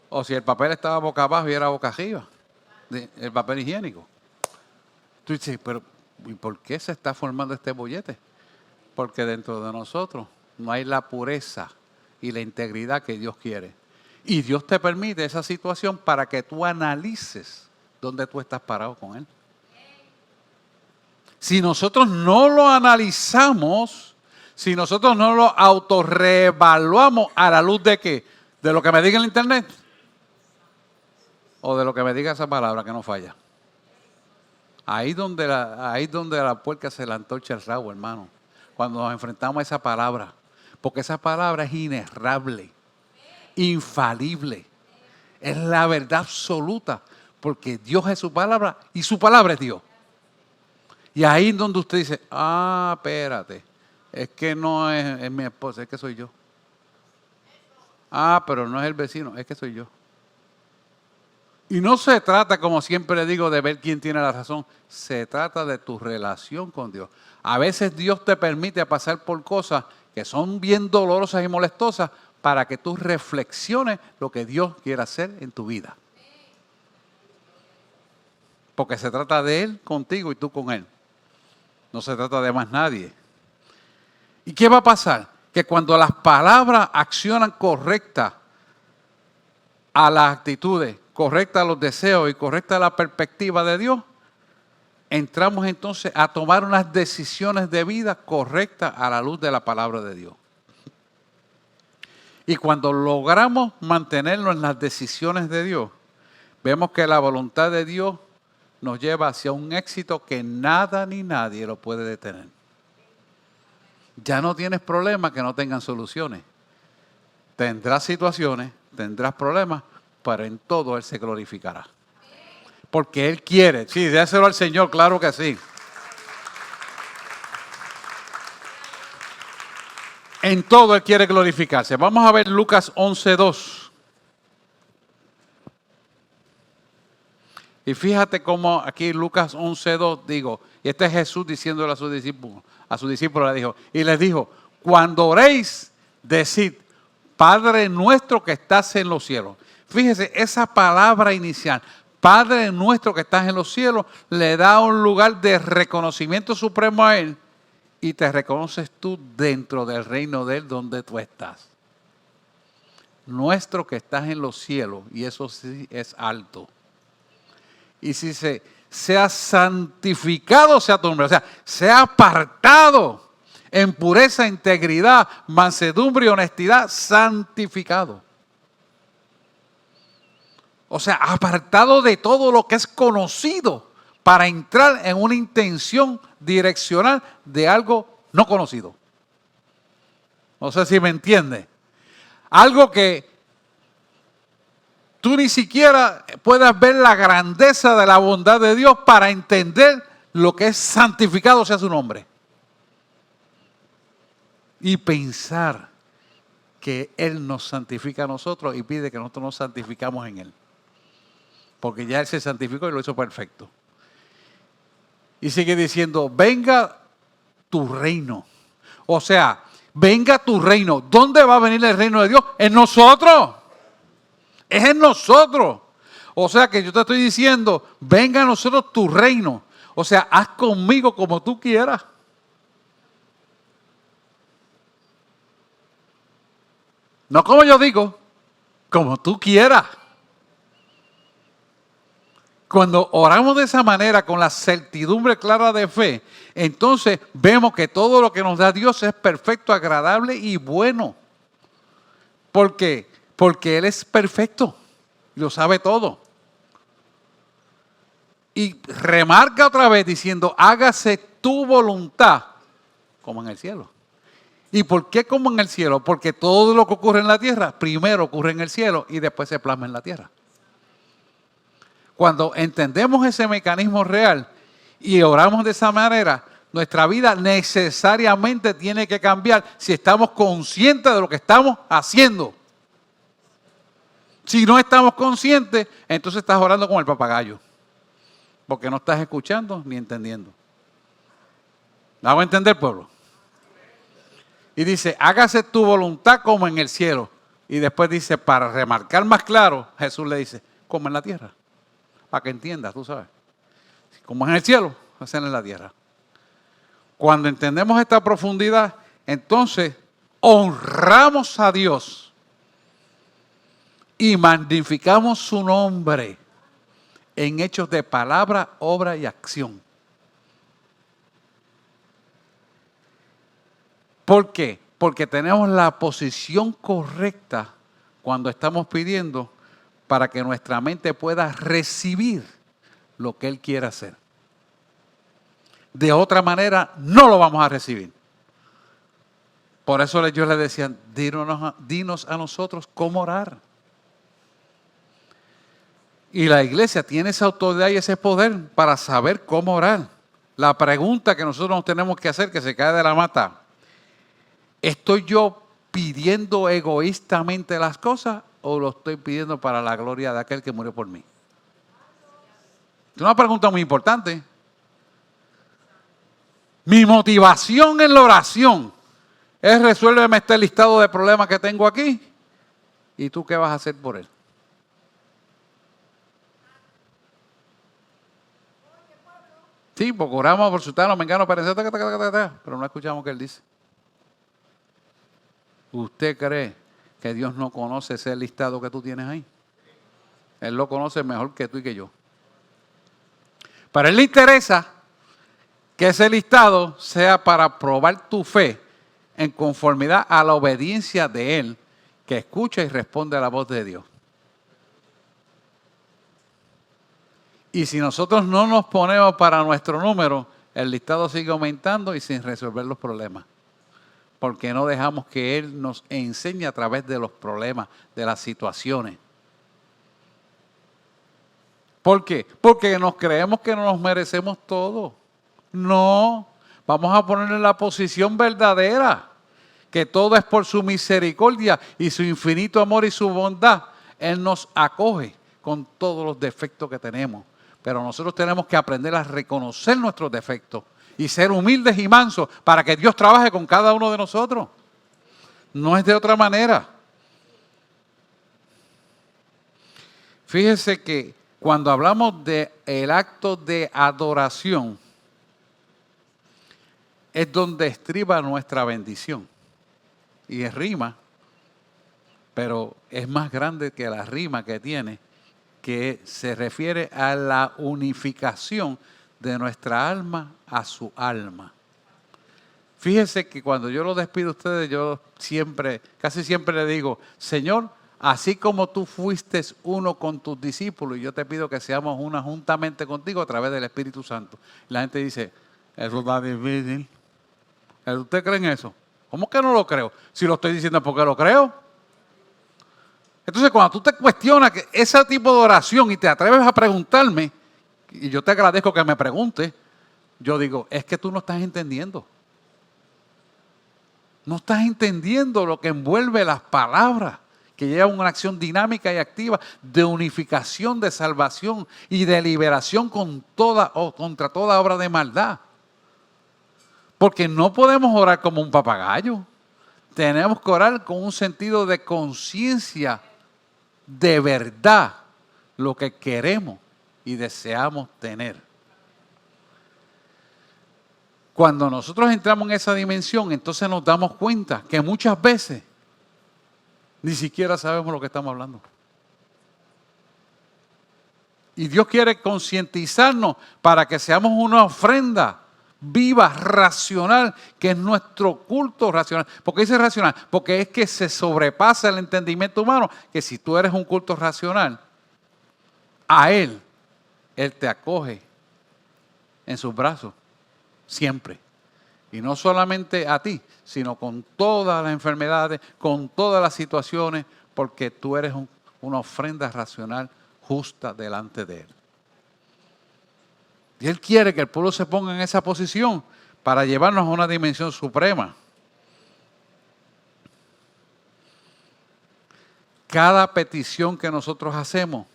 O si el papel estaba boca abajo y era boca arriba. El papel higiénico. Tú dices, pero ¿y por qué se está formando este bollete? Porque dentro de nosotros no hay la pureza y la integridad que Dios quiere. Y Dios te permite esa situación para que tú analices dónde tú estás parado con Él. Si nosotros no lo analizamos, si nosotros no lo autorreevaluamos a la luz de ¿qué? De lo que me diga en el internet o de lo que me diga esa palabra que no falla. Ahí donde la puerca se la antorcha el rabo, hermano. Cuando nos enfrentamos a esa palabra. Porque esa palabra es inerrable, infalible. Es la verdad absoluta. Porque Dios es su palabra y su palabra es Dios. Y ahí es donde usted dice, espérate. Es que no es mi esposa, es que soy yo. Pero no es el vecino, es que soy yo. Y no se trata, como siempre le digo, de ver quién tiene la razón. Se trata de tu relación con Dios. A veces Dios te permite pasar por cosas que son bien dolorosas y molestosas para que tú reflexiones lo que Dios quiere hacer en tu vida. Porque se trata de Él contigo y tú con Él. No se trata de más nadie. ¿Y qué va a pasar? Que cuando las palabras accionan correctas a las actitudes, correctas a los deseos y correcta a la perspectiva de Dios, entramos entonces a tomar unas decisiones de vida correctas a la luz de la palabra de Dios. Y cuando logramos mantenernos en las decisiones de Dios, vemos que la voluntad de Dios nos lleva hacia un éxito que nada ni nadie lo puede detener. Ya no tienes problemas que no tengan soluciones. Tendrás situaciones, tendrás problemas, pero en todo Él se glorificará. Porque Él quiere. Sí, déselo al Señor, claro que sí. En todo Él quiere glorificarse. Vamos a ver Lucas 11:2. Y fíjate cómo aquí Lucas 11:2 digo, y este es Jesús diciéndole a sus discípulos le dijo, y les dijo, cuando oréis, decid, Padre nuestro que estás en los cielos. Fíjese, esa palabra inicial, Padre nuestro que estás en los cielos, le da un lugar de reconocimiento supremo a Él y te reconoces tú dentro del reino de Él donde tú estás. Nuestro que estás en los cielos, y eso sí es alto. Y si sea santificado sea tu nombre, o sea, sea apartado en pureza, integridad, mansedumbre y honestidad, santificado. O sea, apartado de todo lo que es conocido para entrar en una intención direccional de algo no conocido. No sé si me entiende. Algo que tú ni siquiera puedas ver la grandeza de la bondad de Dios para entender lo que es santificado sea su nombre. Y pensar que Él nos santifica a nosotros y pide que nosotros nos santificamos en Él. Porque ya Él se santificó y lo hizo perfecto. Y sigue diciendo, venga tu reino. O sea, venga tu reino. ¿Dónde va a venir el reino de Dios? En nosotros. Es en nosotros. O sea que yo te estoy diciendo, venga a nosotros tu reino. O sea, haz conmigo como tú quieras. No como yo digo, como tú quieras. Cuando oramos de esa manera, con la certidumbre clara de fe, entonces vemos que todo lo que nos da Dios es perfecto, agradable y bueno. ¿Por qué? Porque Él es perfecto, lo sabe todo. Y remarca otra vez diciendo, hágase tu voluntad como en el cielo. ¿Y por qué como en el cielo? Porque todo lo que ocurre en la tierra, primero ocurre en el cielo y después se plasma en la tierra. Cuando entendemos ese mecanismo real y oramos de esa manera, nuestra vida necesariamente tiene que cambiar si estamos conscientes de lo que estamos haciendo. Si no estamos conscientes, entonces estás orando como el papagayo, porque no estás escuchando ni entendiendo. ¿La voy a entender, pueblo? Y dice, hágase tu voluntad como en el cielo. Y después dice, para remarcar más claro, Jesús le dice, como en la tierra. Para que entiendas, tú sabes. Como es en el cielo, es en la tierra. Cuando entendemos esta profundidad, entonces honramos a Dios y magnificamos su nombre en hechos de palabra, obra y acción. ¿Por qué? Porque tenemos la posición correcta cuando estamos pidiendo para que nuestra mente pueda recibir lo que Él quiere hacer. De otra manera, no lo vamos a recibir. Por eso ellos le decían, dinos a nosotros cómo orar. Y la iglesia tiene esa autoridad y ese poder para saber cómo orar. La pregunta que nosotros nos tenemos que hacer, que se cae de la mata, ¿estoy yo pidiendo egoístamente las cosas o lo estoy pidiendo para la gloria de aquel que murió por mí? Es una pregunta muy importante. Mi motivación en la oración es resuélveme este listado de problemas que tengo aquí. ¿Y tú qué vas a hacer por él? Sí, porque oramos por sultano, mengano, perencero, pero no escuchamos qué él dice. ¿Usted cree que Dios no conoce ese listado que tú tienes ahí? Él lo conoce mejor que tú y que yo. Pero a él le interesa que ese listado sea para probar tu fe en conformidad a la obediencia de él, que escucha y responde a la voz de Dios. Y si nosotros no nos ponemos para nuestro número, el listado sigue aumentando y sin resolver los problemas. Porque no dejamos que Él nos enseñe a través de los problemas, de las situaciones. ¿Por qué? Porque nos creemos que no nos merecemos todo. No, vamos a ponerle la posición verdadera, que todo es por su misericordia y su infinito amor y su bondad. Él nos acoge con todos los defectos que tenemos. Pero nosotros tenemos que aprender a reconocer nuestros defectos y ser humildes y mansos para que Dios trabaje con cada uno de nosotros. No es de otra manera. Fíjese que cuando hablamos del acto de adoración, es donde estriba nuestra bendición. Y es rima, pero es más grande que la rima que tiene, que se refiere a la unificación de nuestra alma a su alma. Fíjese que cuando yo lo despido a ustedes, yo casi siempre le digo, Señor, así como tú fuiste uno con tus discípulos, y yo te pido que seamos una juntamente contigo a través del Espíritu Santo. Y la gente dice, eso está difícil. ¿Usted cree en eso? ¿Cómo que no lo creo? Si lo estoy diciendo, ¿por qué lo creo? Entonces, cuando tú te cuestionas que ese tipo de oración y te atreves a preguntarme, y yo te agradezco que me preguntes, yo digo, es que tú no estás entendiendo. No estás entendiendo lo que envuelve las palabras, que llevan una acción dinámica y activa de unificación, de salvación y de liberación contra toda obra de maldad. Porque no podemos orar como un papagayo. Tenemos que orar con un sentido de conciencia de verdad, lo que queremos y deseamos tener. Cuando nosotros entramos en esa dimensión, entonces nos damos cuenta que muchas veces ni siquiera sabemos lo que estamos hablando. Y Dios quiere concientizarnos para que seamos una ofrenda viva, racional, que es nuestro culto racional. ¿Por qué dice racional? Porque es que se sobrepasa el entendimiento humano, que si tú eres un culto racional, a Él te acoge en sus brazos, siempre. Y no solamente a ti, sino con todas las enfermedades, con todas las situaciones, porque tú eres una ofrenda racional justa delante de Él. Y Él quiere que el pueblo se ponga en esa posición para llevarnos a una dimensión suprema. Cada petición que nosotros hacemos,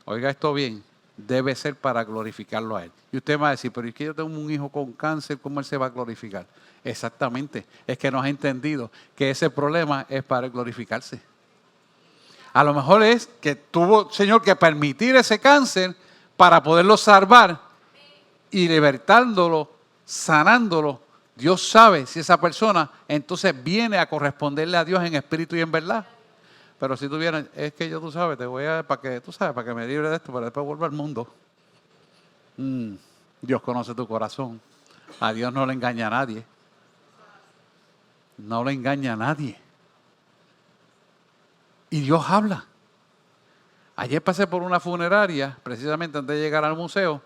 oiga esto bien, debe ser para glorificarlo a Él. Y usted me va a decir, pero es que yo tengo un hijo con cáncer, ¿cómo Él se va a glorificar? Exactamente, es que nos ha entendido que ese problema es para glorificarse. A lo mejor es que tuvo, Señor, que permitir ese cáncer para poderlo salvar y libertándolo, sanándolo. Dios sabe si esa persona entonces viene a corresponderle a Dios en espíritu y en verdad. Pero si tú vienes, es que yo, tú sabes, te voy a, para que me libre de esto, para después vuelva al mundo. Dios conoce tu corazón. A Dios no le engaña a nadie. No le engaña a nadie. Y Dios habla. Ayer pasé por una funeraria, precisamente antes de llegar al museo,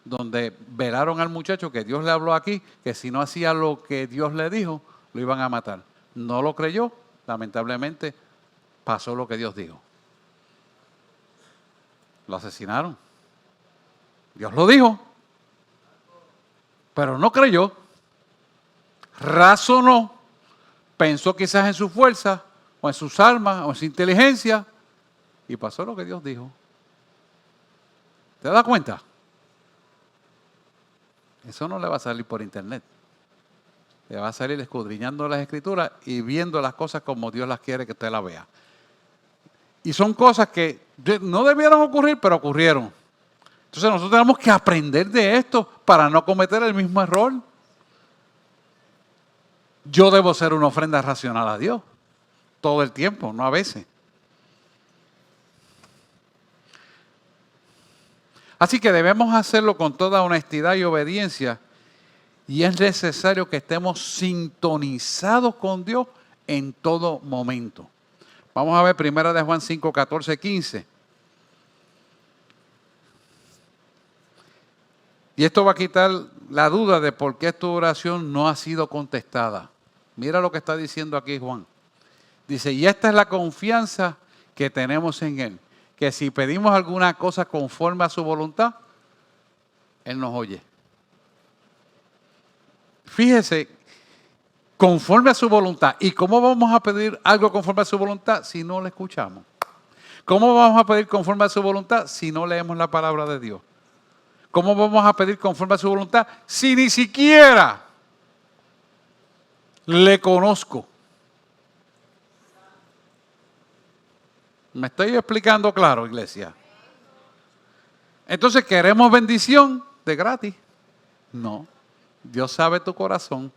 donde velaron al muchacho que Dios le habló aquí, que si no hacía lo que Dios le dijo, lo iban a matar. No lo creyó, lamentablemente pasó lo que Dios dijo. Lo asesinaron. Dios lo dijo, pero no creyó. Razonó, pensó quizás en su fuerza, o en sus armas, o en su inteligencia, y pasó lo que Dios dijo. ¿Te das cuenta? Eso no le va a salir por internet. Le va a salir escudriñando las escrituras y viendo las cosas como Dios las quiere que usted las vea. Y son cosas que no debieron ocurrir, pero ocurrieron. Entonces nosotros tenemos que aprender de esto para no cometer el mismo error. Yo debo ser una ofrenda racional a Dios todo el tiempo, no a veces. Así que debemos hacerlo con toda honestidad y obediencia, y es necesario que estemos sintonizados con Dios en todo momento. Vamos a ver 1 de Juan 5, 14, 15. Y esto va a quitar la duda de por qué tu oración no ha sido contestada. Mira lo que está diciendo aquí Juan. Dice, y esta es la confianza que tenemos en Él, que si pedimos alguna cosa conforme a su voluntad, Él nos oye. Fíjese, conforme a su voluntad. ¿Y cómo vamos a pedir algo conforme a su voluntad si no le escuchamos? ¿Cómo vamos a pedir conforme a su voluntad si no leemos la palabra de Dios? ¿Cómo vamos a pedir conforme a su voluntad si ni siquiera le conozco? ¿Me estoy explicando claro, iglesia? Entonces, ¿queremos bendición de gratis? No. Dios sabe tu corazón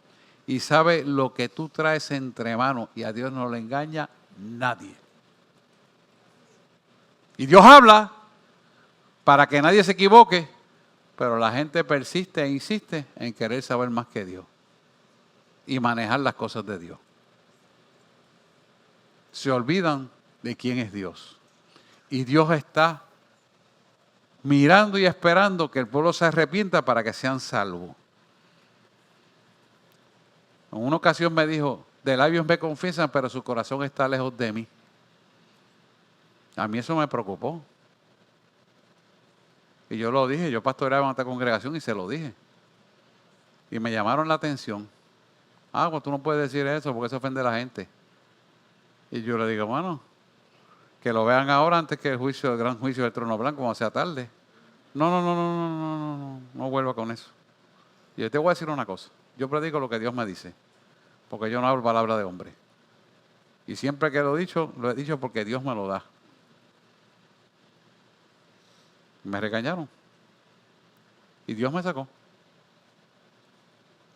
y sabe lo que tú traes entre manos, y a Dios no le engaña nadie. Y Dios habla para que nadie se equivoque, pero la gente persiste e insiste en querer saber más que Dios y manejar las cosas de Dios. Se olvidan de quién es Dios. Y Dios está mirando y esperando que el pueblo se arrepienta para que sean salvos. En una ocasión me dijo, de labios me confiesan, pero su corazón está lejos de mí. A mí eso me preocupó. Y yo lo dije, yo pastoreaba en esta congregación y se lo dije. Y me llamaron la atención. Ah, pues tú no puedes decir eso porque eso ofende a la gente. Y yo le digo, bueno, que lo vean ahora antes que el gran juicio del trono blanco, cuando sea tarde. No vuelva con eso. Y yo te voy a decir una cosa. Yo predico lo que Dios me dice, porque yo no hablo palabra de hombre. Y siempre que lo he dicho porque Dios me lo da. Me regañaron. Y Dios me sacó.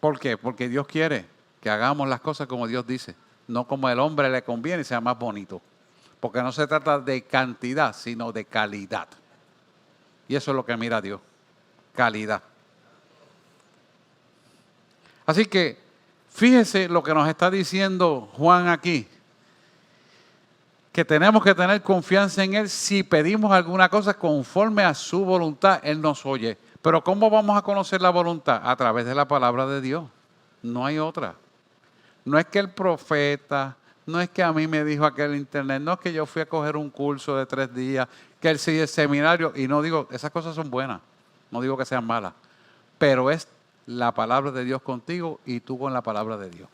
¿Por qué? Porque Dios quiere que hagamos las cosas como Dios dice, no como el hombre le conviene y sea más bonito. Porque no se trata de cantidad, sino de calidad. Y eso es lo que mira Dios, calidad. Así que fíjese lo que nos está diciendo Juan aquí, que tenemos que tener confianza en Él. Si pedimos alguna cosa conforme a su voluntad, Él nos oye. Pero ¿cómo vamos a conocer la voluntad? A través de la palabra de Dios. No hay otra. No es que el profeta, no es que a mí me dijo aquel internet, no es que yo fui a coger un curso de 3 días, que el seminario, y no digo, esas cosas son buenas, no digo que sean malas, pero es la palabra de Dios contigo y tú con la palabra de Dios.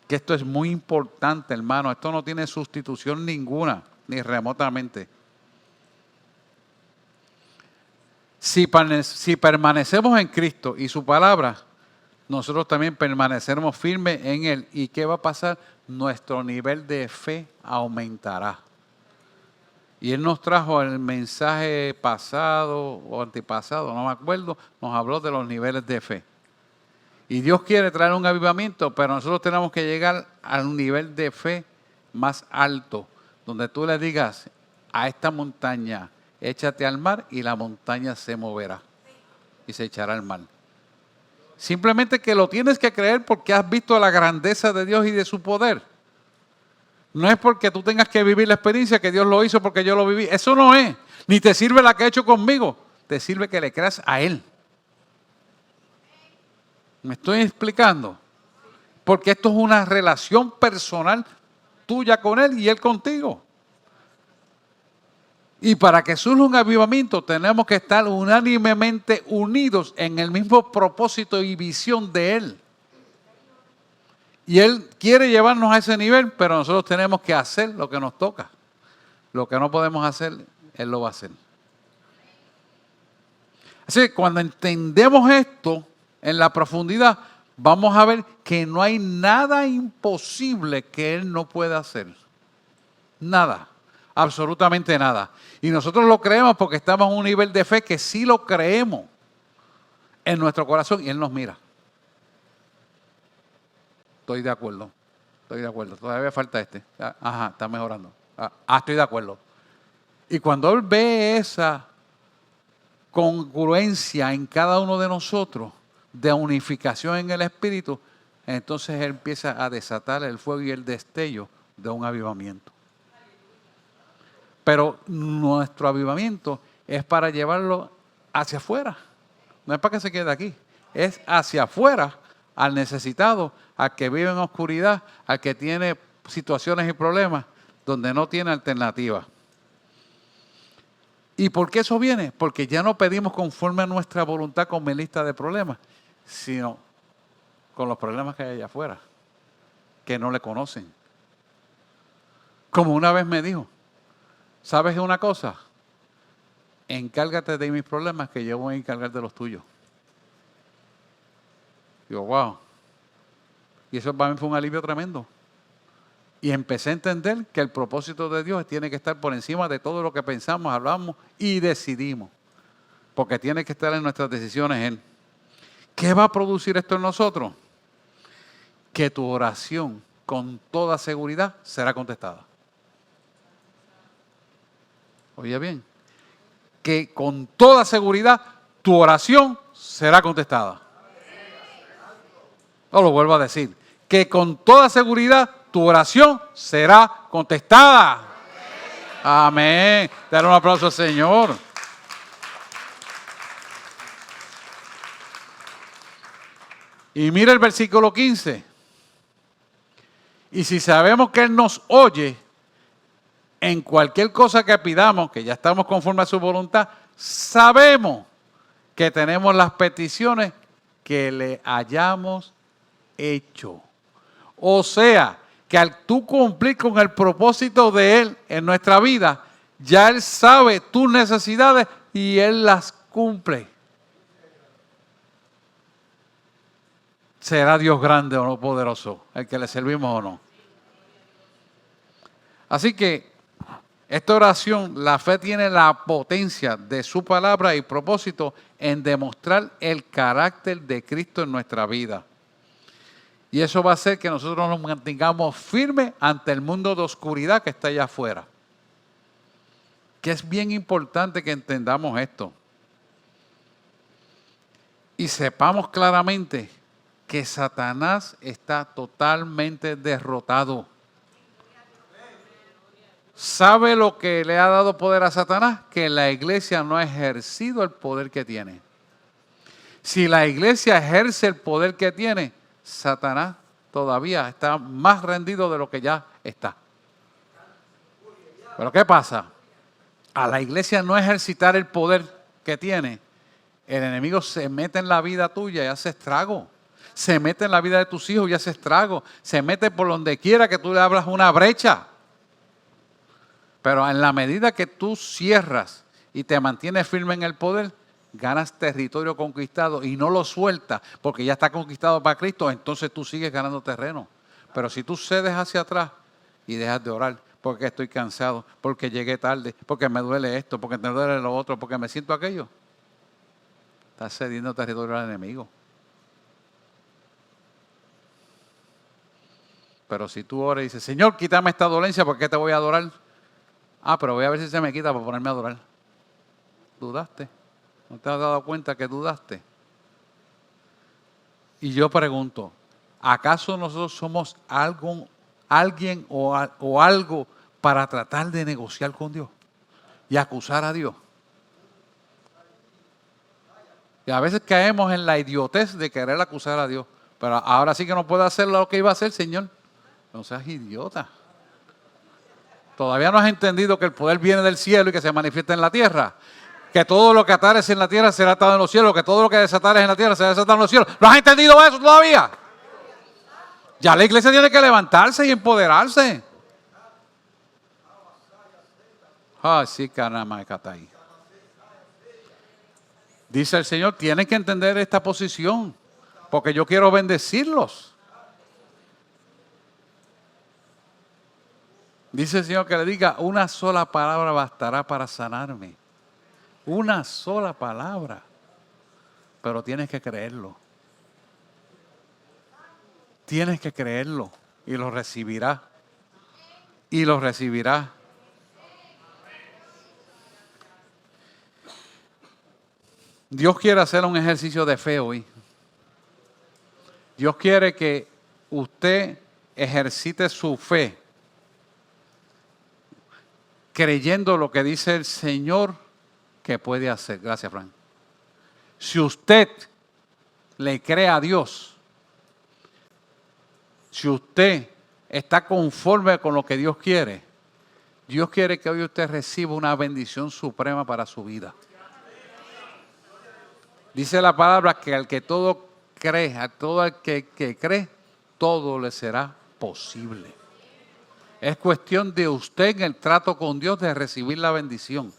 Que esto es muy importante, hermano. Esto no tiene sustitución ninguna, ni remotamente. Si permanecemos en Cristo y su palabra, nosotros también permaneceremos firmes en Él. ¿Y qué va a pasar? Nuestro nivel de fe aumentará. Y Él nos trajo el mensaje pasado o antepasado, no me acuerdo, nos habló de los niveles de fe. Y Dios quiere traer un avivamiento, pero nosotros tenemos que llegar a un nivel de fe más alto, donde tú le digas a esta montaña, échate al mar, y la montaña se moverá y se echará al mar. Simplemente que lo tienes que creer porque has visto la grandeza de Dios y de su poder. No es porque tú tengas que vivir la experiencia que Dios lo hizo porque yo lo viví. Eso no es. Ni te sirve la que ha hecho conmigo. Te sirve que le creas a Él. ¿Me estoy explicando? Porque esto es una relación personal tuya con Él y Él contigo. Y para que surja un avivamiento tenemos que estar unánimemente unidos en el mismo propósito y visión de Él. Y Él quiere llevarnos a ese nivel, pero nosotros tenemos que hacer lo que nos toca. Lo que no podemos hacer, Él lo va a hacer. Así que cuando entendemos esto en la profundidad, vamos a ver que no hay nada imposible que Él no pueda hacer. Nada. Absolutamente nada. Y nosotros lo creemos porque estamos en un nivel de fe que sí lo creemos en nuestro corazón y Él nos mira. Estoy de acuerdo. Estoy de acuerdo. Todavía falta este. Ajá, está mejorando. Estoy de acuerdo. Y cuando Él ve esa congruencia en cada uno de nosotros, de unificación en el Espíritu, entonces Él empieza a desatar el fuego y el destello de un avivamiento. Pero nuestro avivamiento es para llevarlo hacia afuera. No es para que se quede aquí. Es hacia afuera, al necesitado, al que vive en oscuridad, al que tiene situaciones y problemas donde no tiene alternativa. ¿Y por qué eso viene? Porque ya no pedimos conforme a nuestra voluntad con mi lista de problemas, sino con los problemas que hay allá afuera, que no le conocen. Como una vez me dijo, ¿sabes una cosa? Encárgate de mis problemas que yo voy a encargar de los tuyos. Digo, wow. Y eso para mí fue un alivio tremendo. Y empecé a entender que el propósito de Dios tiene que estar por encima de todo lo que pensamos, hablamos y decidimos. Porque tiene que estar en nuestras decisiones Él. ¿Qué va a producir esto en nosotros? Que tu oración con toda seguridad será contestada. Oye bien, que con toda seguridad tu oración será contestada. No lo vuelvo a decir, que con toda seguridad tu oración será contestada. Amén. Dale un aplauso al Señor. Y mira el versículo 15. Y si sabemos que Él nos oye en cualquier cosa que pidamos, que ya estamos conforme a su voluntad, sabemos que tenemos las peticiones que le hayamos hecho. O sea, que al tú cumplir con el propósito de Él en nuestra vida, ya Él sabe tus necesidades y Él las cumple. ¿Será Dios grande o no poderoso, el que le servimos o no? Así que esta oración, la fe tiene la potencia de su palabra y propósito en demostrar el carácter de Cristo en nuestra vida. Y eso va a hacer que nosotros nos mantengamos firmes ante el mundo de oscuridad que está allá afuera. Que es bien importante que entendamos esto. Y sepamos claramente que Satanás está totalmente derrotado. ¿Sabe lo que le ha dado poder a Satanás? Que la iglesia no ha ejercido el poder que tiene. Si la iglesia ejerce el poder que tiene, Satanás todavía está más rendido de lo que ya está. Pero ¿qué pasa? A la iglesia no ejercitar el poder que tiene, el enemigo se mete en la vida tuya y hace estrago. Se mete en la vida de tus hijos y hace estrago. Se mete por donde quiera que tú le abras una brecha. Pero en la medida que tú cierras y te mantienes firme en el poder, ganas territorio conquistado y no lo sueltas porque ya está conquistado para Cristo, entonces tú sigues ganando terreno. Pero si tú cedes hacia atrás y dejas de orar, porque estoy cansado, porque llegué tarde, porque me duele esto, porque me duele lo otro, porque me siento aquello, estás cediendo territorio al enemigo. Pero si tú oras y dices, Señor, quítame esta dolencia, ¿por qué te voy a adorar? Pero voy a ver si se me quita para ponerme a adorar. ¿Dudaste? ¿No te has dado cuenta que dudaste? Y yo pregunto, ¿acaso nosotros somos alguien o algo para tratar de negociar con Dios y acusar a Dios? Y a veces caemos en la idiotez de querer acusar a Dios. Pero ahora sí que no puedo hacer lo que iba a hacer, Señor. No seas idiota. Todavía no has entendido que el poder viene del cielo y que se manifiesta en la tierra. Que todo lo que atares en la tierra será atado en los cielos. Que todo lo que desatares en la tierra será desatado en los cielos. ¿No has entendido eso todavía? Ya la iglesia tiene que levantarse y empoderarse. Sí, caramba, ahí. Dice el Señor, tienen que entender esta posición. Porque yo quiero bendecirlos. Dice el Señor que le diga, una sola palabra bastará para sanarme. Una sola palabra. Pero tienes que creerlo. Tienes que creerlo y lo recibirás. Y lo recibirás. Dios quiere hacer un ejercicio de fe hoy. Dios quiere que usted ejercite su fe creyendo lo que dice el Señor que puede hacer. Gracias, Frank. Si usted le cree a Dios, si usted está conforme con lo que Dios quiere que hoy usted reciba una bendición suprema para su vida. Dice la palabra que al que todo cree, a todo el que cree, todo le será posible. Es cuestión de usted en el trato con Dios de recibir la bendición.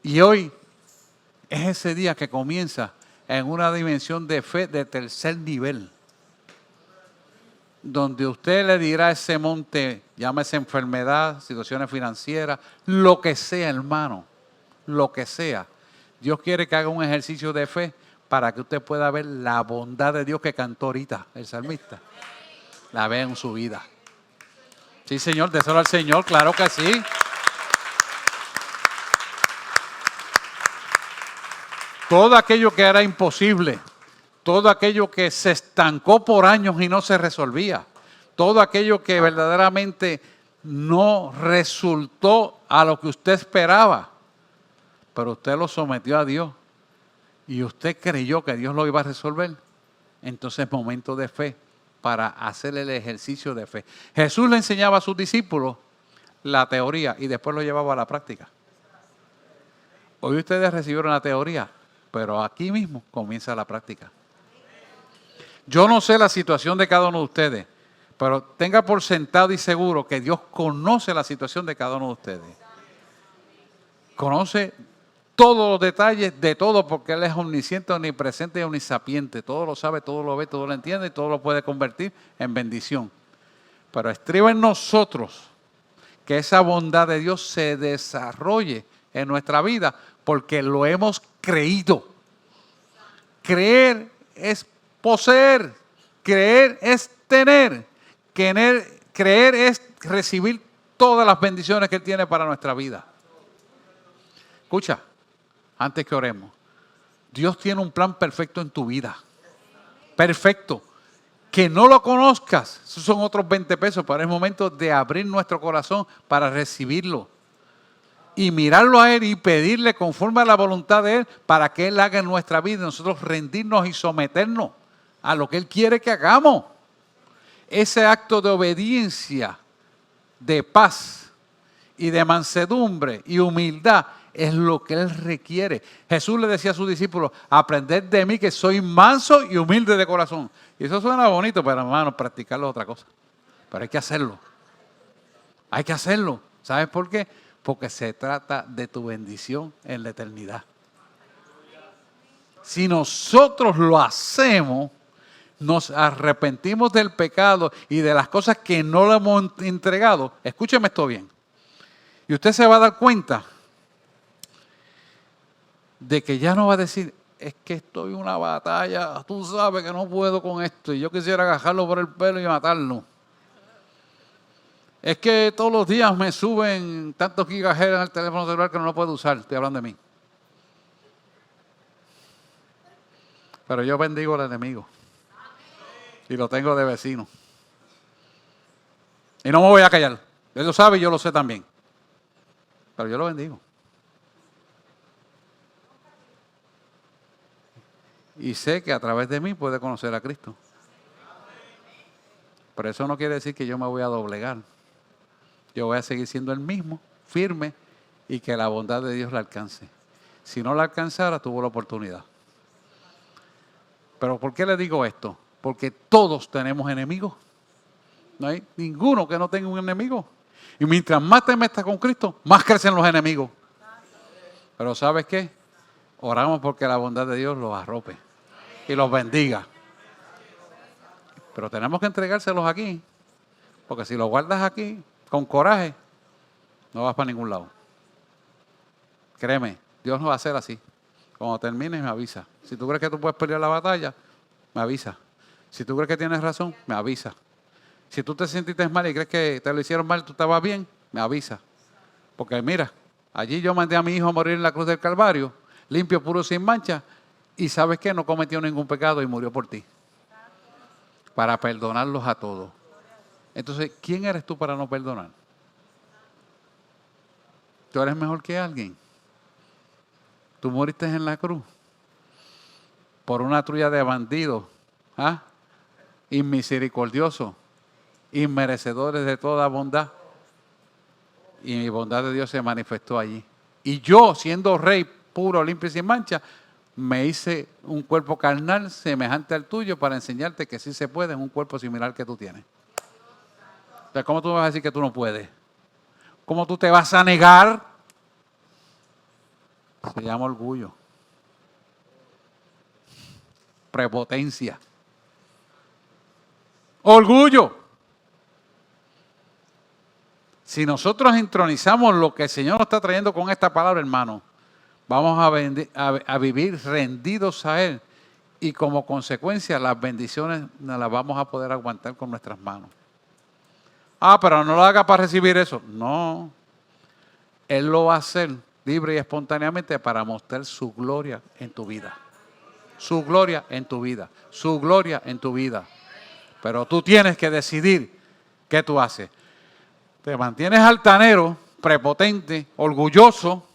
Y hoy es ese día que comienza en una dimensión de fe de tercer nivel. Donde usted le dirá a ese monte, llámese enfermedad, situaciones financieras, lo que sea, hermano, lo que sea. Dios quiere que haga un ejercicio de fe para que usted pueda ver la bondad de Dios que cantó ahorita el salmista. La ve en su vida. Sí, Señor, déselo al Señor, claro que sí. Todo aquello que era imposible, todo aquello que se estancó por años y no se resolvía, todo aquello que verdaderamente no resultó a lo que usted esperaba, pero usted lo sometió a Dios y usted creyó que Dios lo iba a resolver, entonces es momento de fe para hacer el ejercicio de fe. Jesús le enseñaba a sus discípulos la teoría y después lo llevaba a la práctica. Hoy ustedes recibieron la teoría, pero aquí mismo comienza la práctica. Yo no sé la situación de cada uno de ustedes, pero tenga por sentado y seguro que Dios conoce la situación de cada uno de ustedes. Conoce todos los detalles de todo porque Él es omnisciente, omnipresente y omnisapiente. Todo lo sabe, todo lo ve, todo lo entiende y todo lo puede convertir en bendición. Pero estriba en nosotros que esa bondad de Dios se desarrolle en nuestra vida porque lo hemos creído. Creer es poseer, creer es tener, creer es recibir todas las bendiciones que Él tiene para nuestra vida. Escucha, antes que oremos, Dios tiene un plan perfecto en tu vida. Perfecto. Que no lo conozcas, esos son otros 20 pesos, pero es momento de abrir nuestro corazón para recibirlo. Y mirarlo a Él y pedirle conforme a la voluntad de Él para que Él haga en nuestra vida y nosotros rendirnos y someternos a lo que Él quiere que hagamos. Ese acto de obediencia, de paz y de mansedumbre y humildad es lo que Él requiere. Jesús le decía a sus discípulos, aprended de mí que soy manso y humilde de corazón. Y eso suena bonito, pero hermano, practicarlo es otra cosa. Pero hay que hacerlo. Hay que hacerlo. ¿Sabes por qué? Porque se trata de tu bendición en la eternidad. Si nosotros lo hacemos, nos arrepentimos del pecado y de las cosas que no le hemos entregado, escúcheme esto bien, y usted se va a dar cuenta de que ya no va a decir, es que estoy en una batalla, tú sabes que no puedo con esto y yo quisiera agarrarlo por el pelo y matarlo. Es que todos los días me suben tantos gigahertz en el teléfono celular que no lo puedo usar. Estoy hablando de mí. Pero yo bendigo al enemigo. Y lo tengo de vecino. Y no me voy a callar. Él lo sabe y yo lo sé también. Pero yo lo bendigo. Y sé que a través de mí puede conocer a Cristo. Pero eso no quiere decir que yo me voy a doblegar. Yo voy a seguir siendo el mismo, firme, y que la bondad de Dios la alcance. Si no la alcanzara, tuvo la oportunidad. Pero ¿por qué le digo esto? Porque todos tenemos enemigos. No hay ninguno que no tenga un enemigo. Y mientras más te metas con Cristo, más crecen los enemigos. Pero ¿sabes qué? Oramos porque la bondad de Dios los arrope y los bendiga. Pero tenemos que entregárselos aquí. Porque si lo guardas aquí con coraje, no vas para ningún lado. Créeme, Dios no va a hacer así. Cuando termines, me avisa. Si tú crees que tú puedes pelear la batalla, me avisa. Si tú crees que tienes razón, me avisa. Si tú te sentiste mal y crees que te lo hicieron mal, tú estabas bien, me avisa. Porque mira, allí yo mandé a mi hijo a morir en la cruz del Calvario, limpio, puro, sin mancha, y ¿sabes qué? No cometió ningún pecado y murió por ti. Para perdonarlos a todos. Entonces, ¿quién eres tú para no perdonar? ¿Tú eres mejor que alguien? Tú moriste en la cruz por una trulla de bandidos, ¿ah? Inmisericordiosos, inmerecedores de toda bondad. Y mi bondad de Dios se manifestó allí. Y yo, siendo rey puro, limpio y sin mancha, me hice un cuerpo carnal semejante al tuyo para enseñarte que sí se puede en un cuerpo similar que tú tienes. Entonces, ¿cómo tú me vas a decir que tú no puedes? ¿Cómo tú te vas a negar? Se llama orgullo. Prepotencia. Orgullo. Si nosotros entronizamos lo que el Señor nos está trayendo con esta palabra, hermano, vamos a vivir rendidos a Él y como consecuencia las bendiciones no las vamos a poder aguantar con nuestras manos. Ah, pero no lo haga para recibir eso. No, Él lo va a hacer libre y espontáneamente para mostrar su gloria en tu vida. Su gloria en tu vida. Su gloria en tu vida. Pero tú tienes que decidir qué tú haces. Te mantienes altanero, prepotente, orgulloso.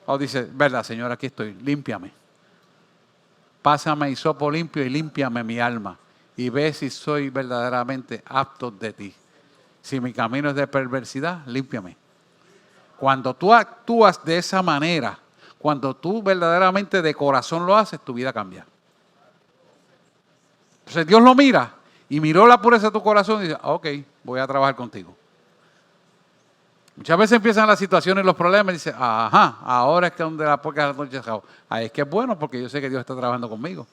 O dices, verdad, Señor, aquí estoy, límpiame. Pásame hisopo limpio y límpiame mi alma. Y ve si soy verdaderamente apto de ti. Si mi camino es de perversidad, límpiame. Cuando tú actúas de esa manera, cuando tú verdaderamente de corazón lo haces, tu vida cambia. Entonces Dios lo mira y miró la pureza de tu corazón y dice, ok, voy a trabajar contigo. Muchas veces empiezan las situaciones y los problemas y dice, ajá, ahora es que donde la puerca de la noche se ahí es que es bueno porque yo sé que Dios está trabajando conmigo.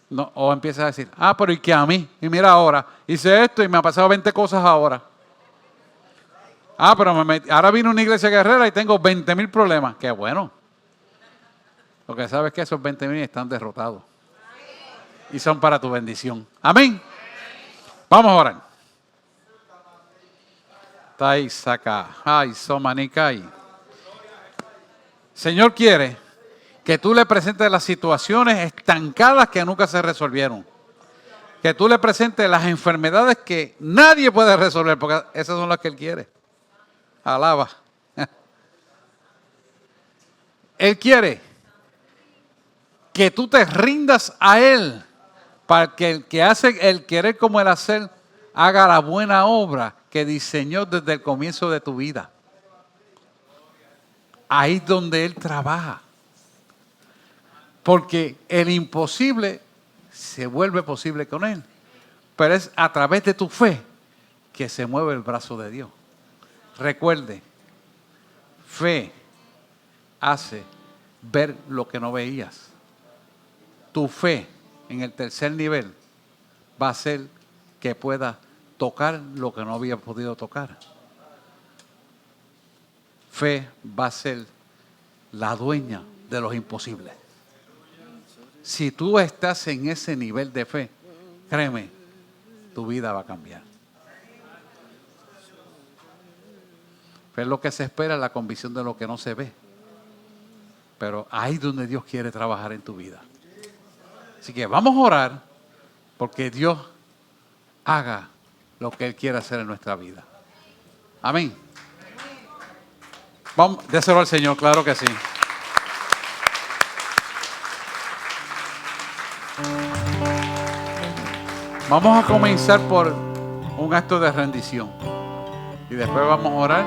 No, o empiezas a decir, pero ¿y qué a mí? Y mira ahora, hice esto y me ha pasado 20 cosas ahora. Pero ahora vino una iglesia guerrera y tengo 20,000 problemas. Qué bueno. Porque sabes que esos 20,000 están derrotados. Y son para tu bendición. Amén. Vamos a orar. Tai saca, ay, somanikai. Señor quiere que tú le presentes las situaciones estancadas que nunca se resolvieron. Que tú le presentes las enfermedades que nadie puede resolver, porque esas son las que Él quiere. Alaba. Él quiere que tú te rindas a Él para que el que hace el querer como el hacer haga la buena obra que diseñó desde el comienzo de tu vida. Ahí es donde Él trabaja. Porque el imposible se vuelve posible con Él. Pero es a través de tu fe que se mueve el brazo de Dios. Recuerde, fe hace ver lo que no veías. Tu fe en el tercer nivel va a hacer que puedas tocar lo que no había podido tocar. Fe va a ser la dueña de los imposibles. Si tú estás en ese nivel de fe, créeme, tu vida va a cambiar. Fe es lo que se espera, la convicción de lo que no se ve. Pero ahí es donde Dios quiere trabajar en tu vida. Así que vamos a orar porque Dios haga lo que Él quiere hacer en nuestra vida. Amén. Vamos, déselo al Señor, claro que sí. Vamos a comenzar por un acto de rendición y después vamos a orar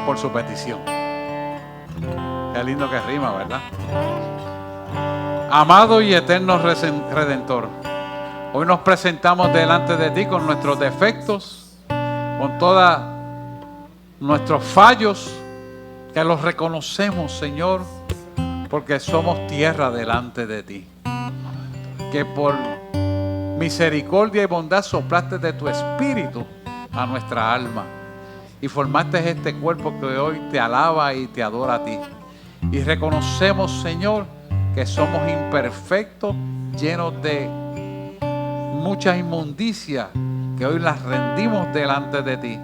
por su petición. Qué lindo que rima, ¿verdad? Amado y eterno Redentor, hoy nos presentamos delante de ti con nuestros defectos, con todos nuestros fallos, que los reconocemos, Señor, porque somos tierra delante de ti. Que por misericordia y bondad soplaste de tu espíritu a nuestra alma. Y formaste este cuerpo que hoy te alaba y te adora a ti. Y reconocemos, Señor, que somos imperfectos, llenos de muchas inmundicias, que hoy las rendimos delante de ti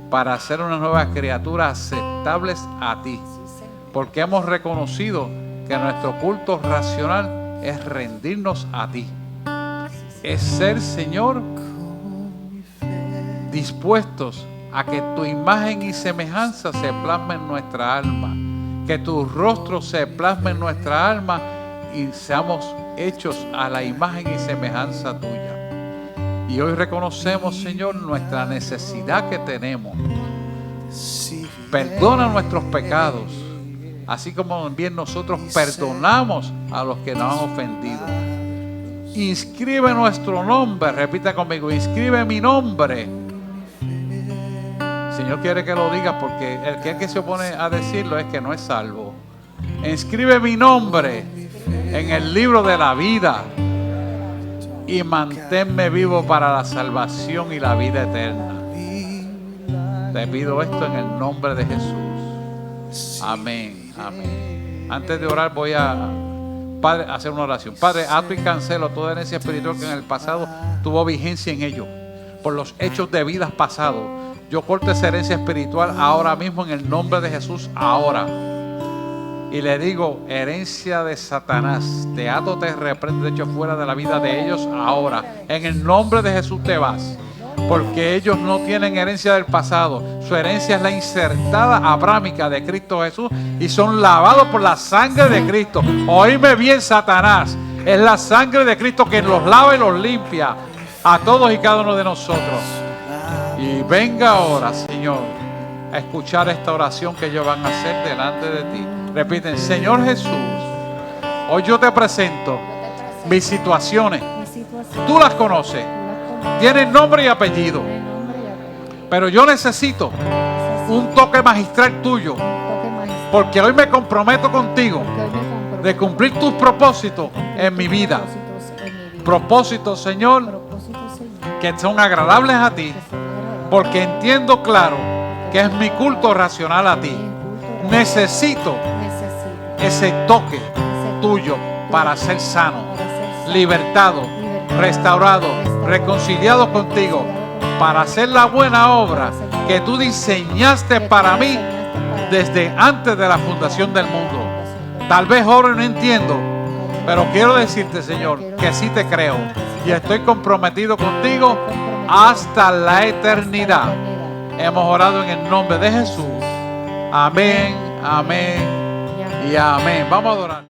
para hacer una nueva criatura aceptables a ti. Porque hemos reconocido que nuestro culto racional es rendirnos a ti. Es ser, Señor, dispuestos a que tu imagen y semejanza se plasme en nuestra alma, que tu rostro se plasme en nuestra alma y seamos hechos a la imagen y semejanza tuya. Y hoy reconocemos, Señor, nuestra necesidad que tenemos. Perdona nuestros pecados, así como también nosotros perdonamos a los que nos han ofendido. Inscribe nuestro nombre, repita conmigo, inscribe mi nombre. El Señor quiere que lo digas porque el que se opone a decirlo es que no es salvo. Inscribe mi nombre en el libro de la vida y manténme vivo para la salvación y la vida eterna. Te pido esto en el nombre de Jesús. Amén, amén. Antes de orar voy a hacer una oración. Padre, ato y cancelo toda herencia espiritual que en el pasado tuvo vigencia en ellos por los hechos de vidas pasados. Yo corto esa herencia espiritual ahora mismo en el nombre de Jesús, ahora. Y le digo, herencia de Satanás, te ato, te reprendo, te echo fuera de la vida de ellos ahora. En el nombre de Jesús te vas. Porque ellos no tienen herencia del pasado. Su herencia es la insertada abrámica de Cristo Jesús y son lavados por la sangre de Cristo. Oíme bien, Satanás. Es la sangre de Cristo que los lava y los limpia a todos y cada uno de nosotros. Y venga ahora, Señor, a escuchar esta oración que ellos van a hacer delante de ti. Repiten, Señor Jesús, hoy yo te presento mis situaciones. Tú las conoces. Tienen nombre y apellido. Pero yo necesito un toque magistral tuyo. Porque hoy me comprometo contigo de cumplir tus propósitos en mi vida. Propósitos, Señor, que son agradables a ti. Porque entiendo claro que es mi culto racional a ti. Necesito ese toque tuyo para ser sano, libertado, restaurado, reconciliado contigo, para hacer la buena obra que tú diseñaste para mí desde antes de la fundación del mundo. Tal vez ahora no entiendo, pero quiero decirte, Señor, que sí te creo y estoy comprometido contigo hasta la eternidad. Hemos orado en el nombre de Jesús. Amén, amén y amén. Vamos a adorar.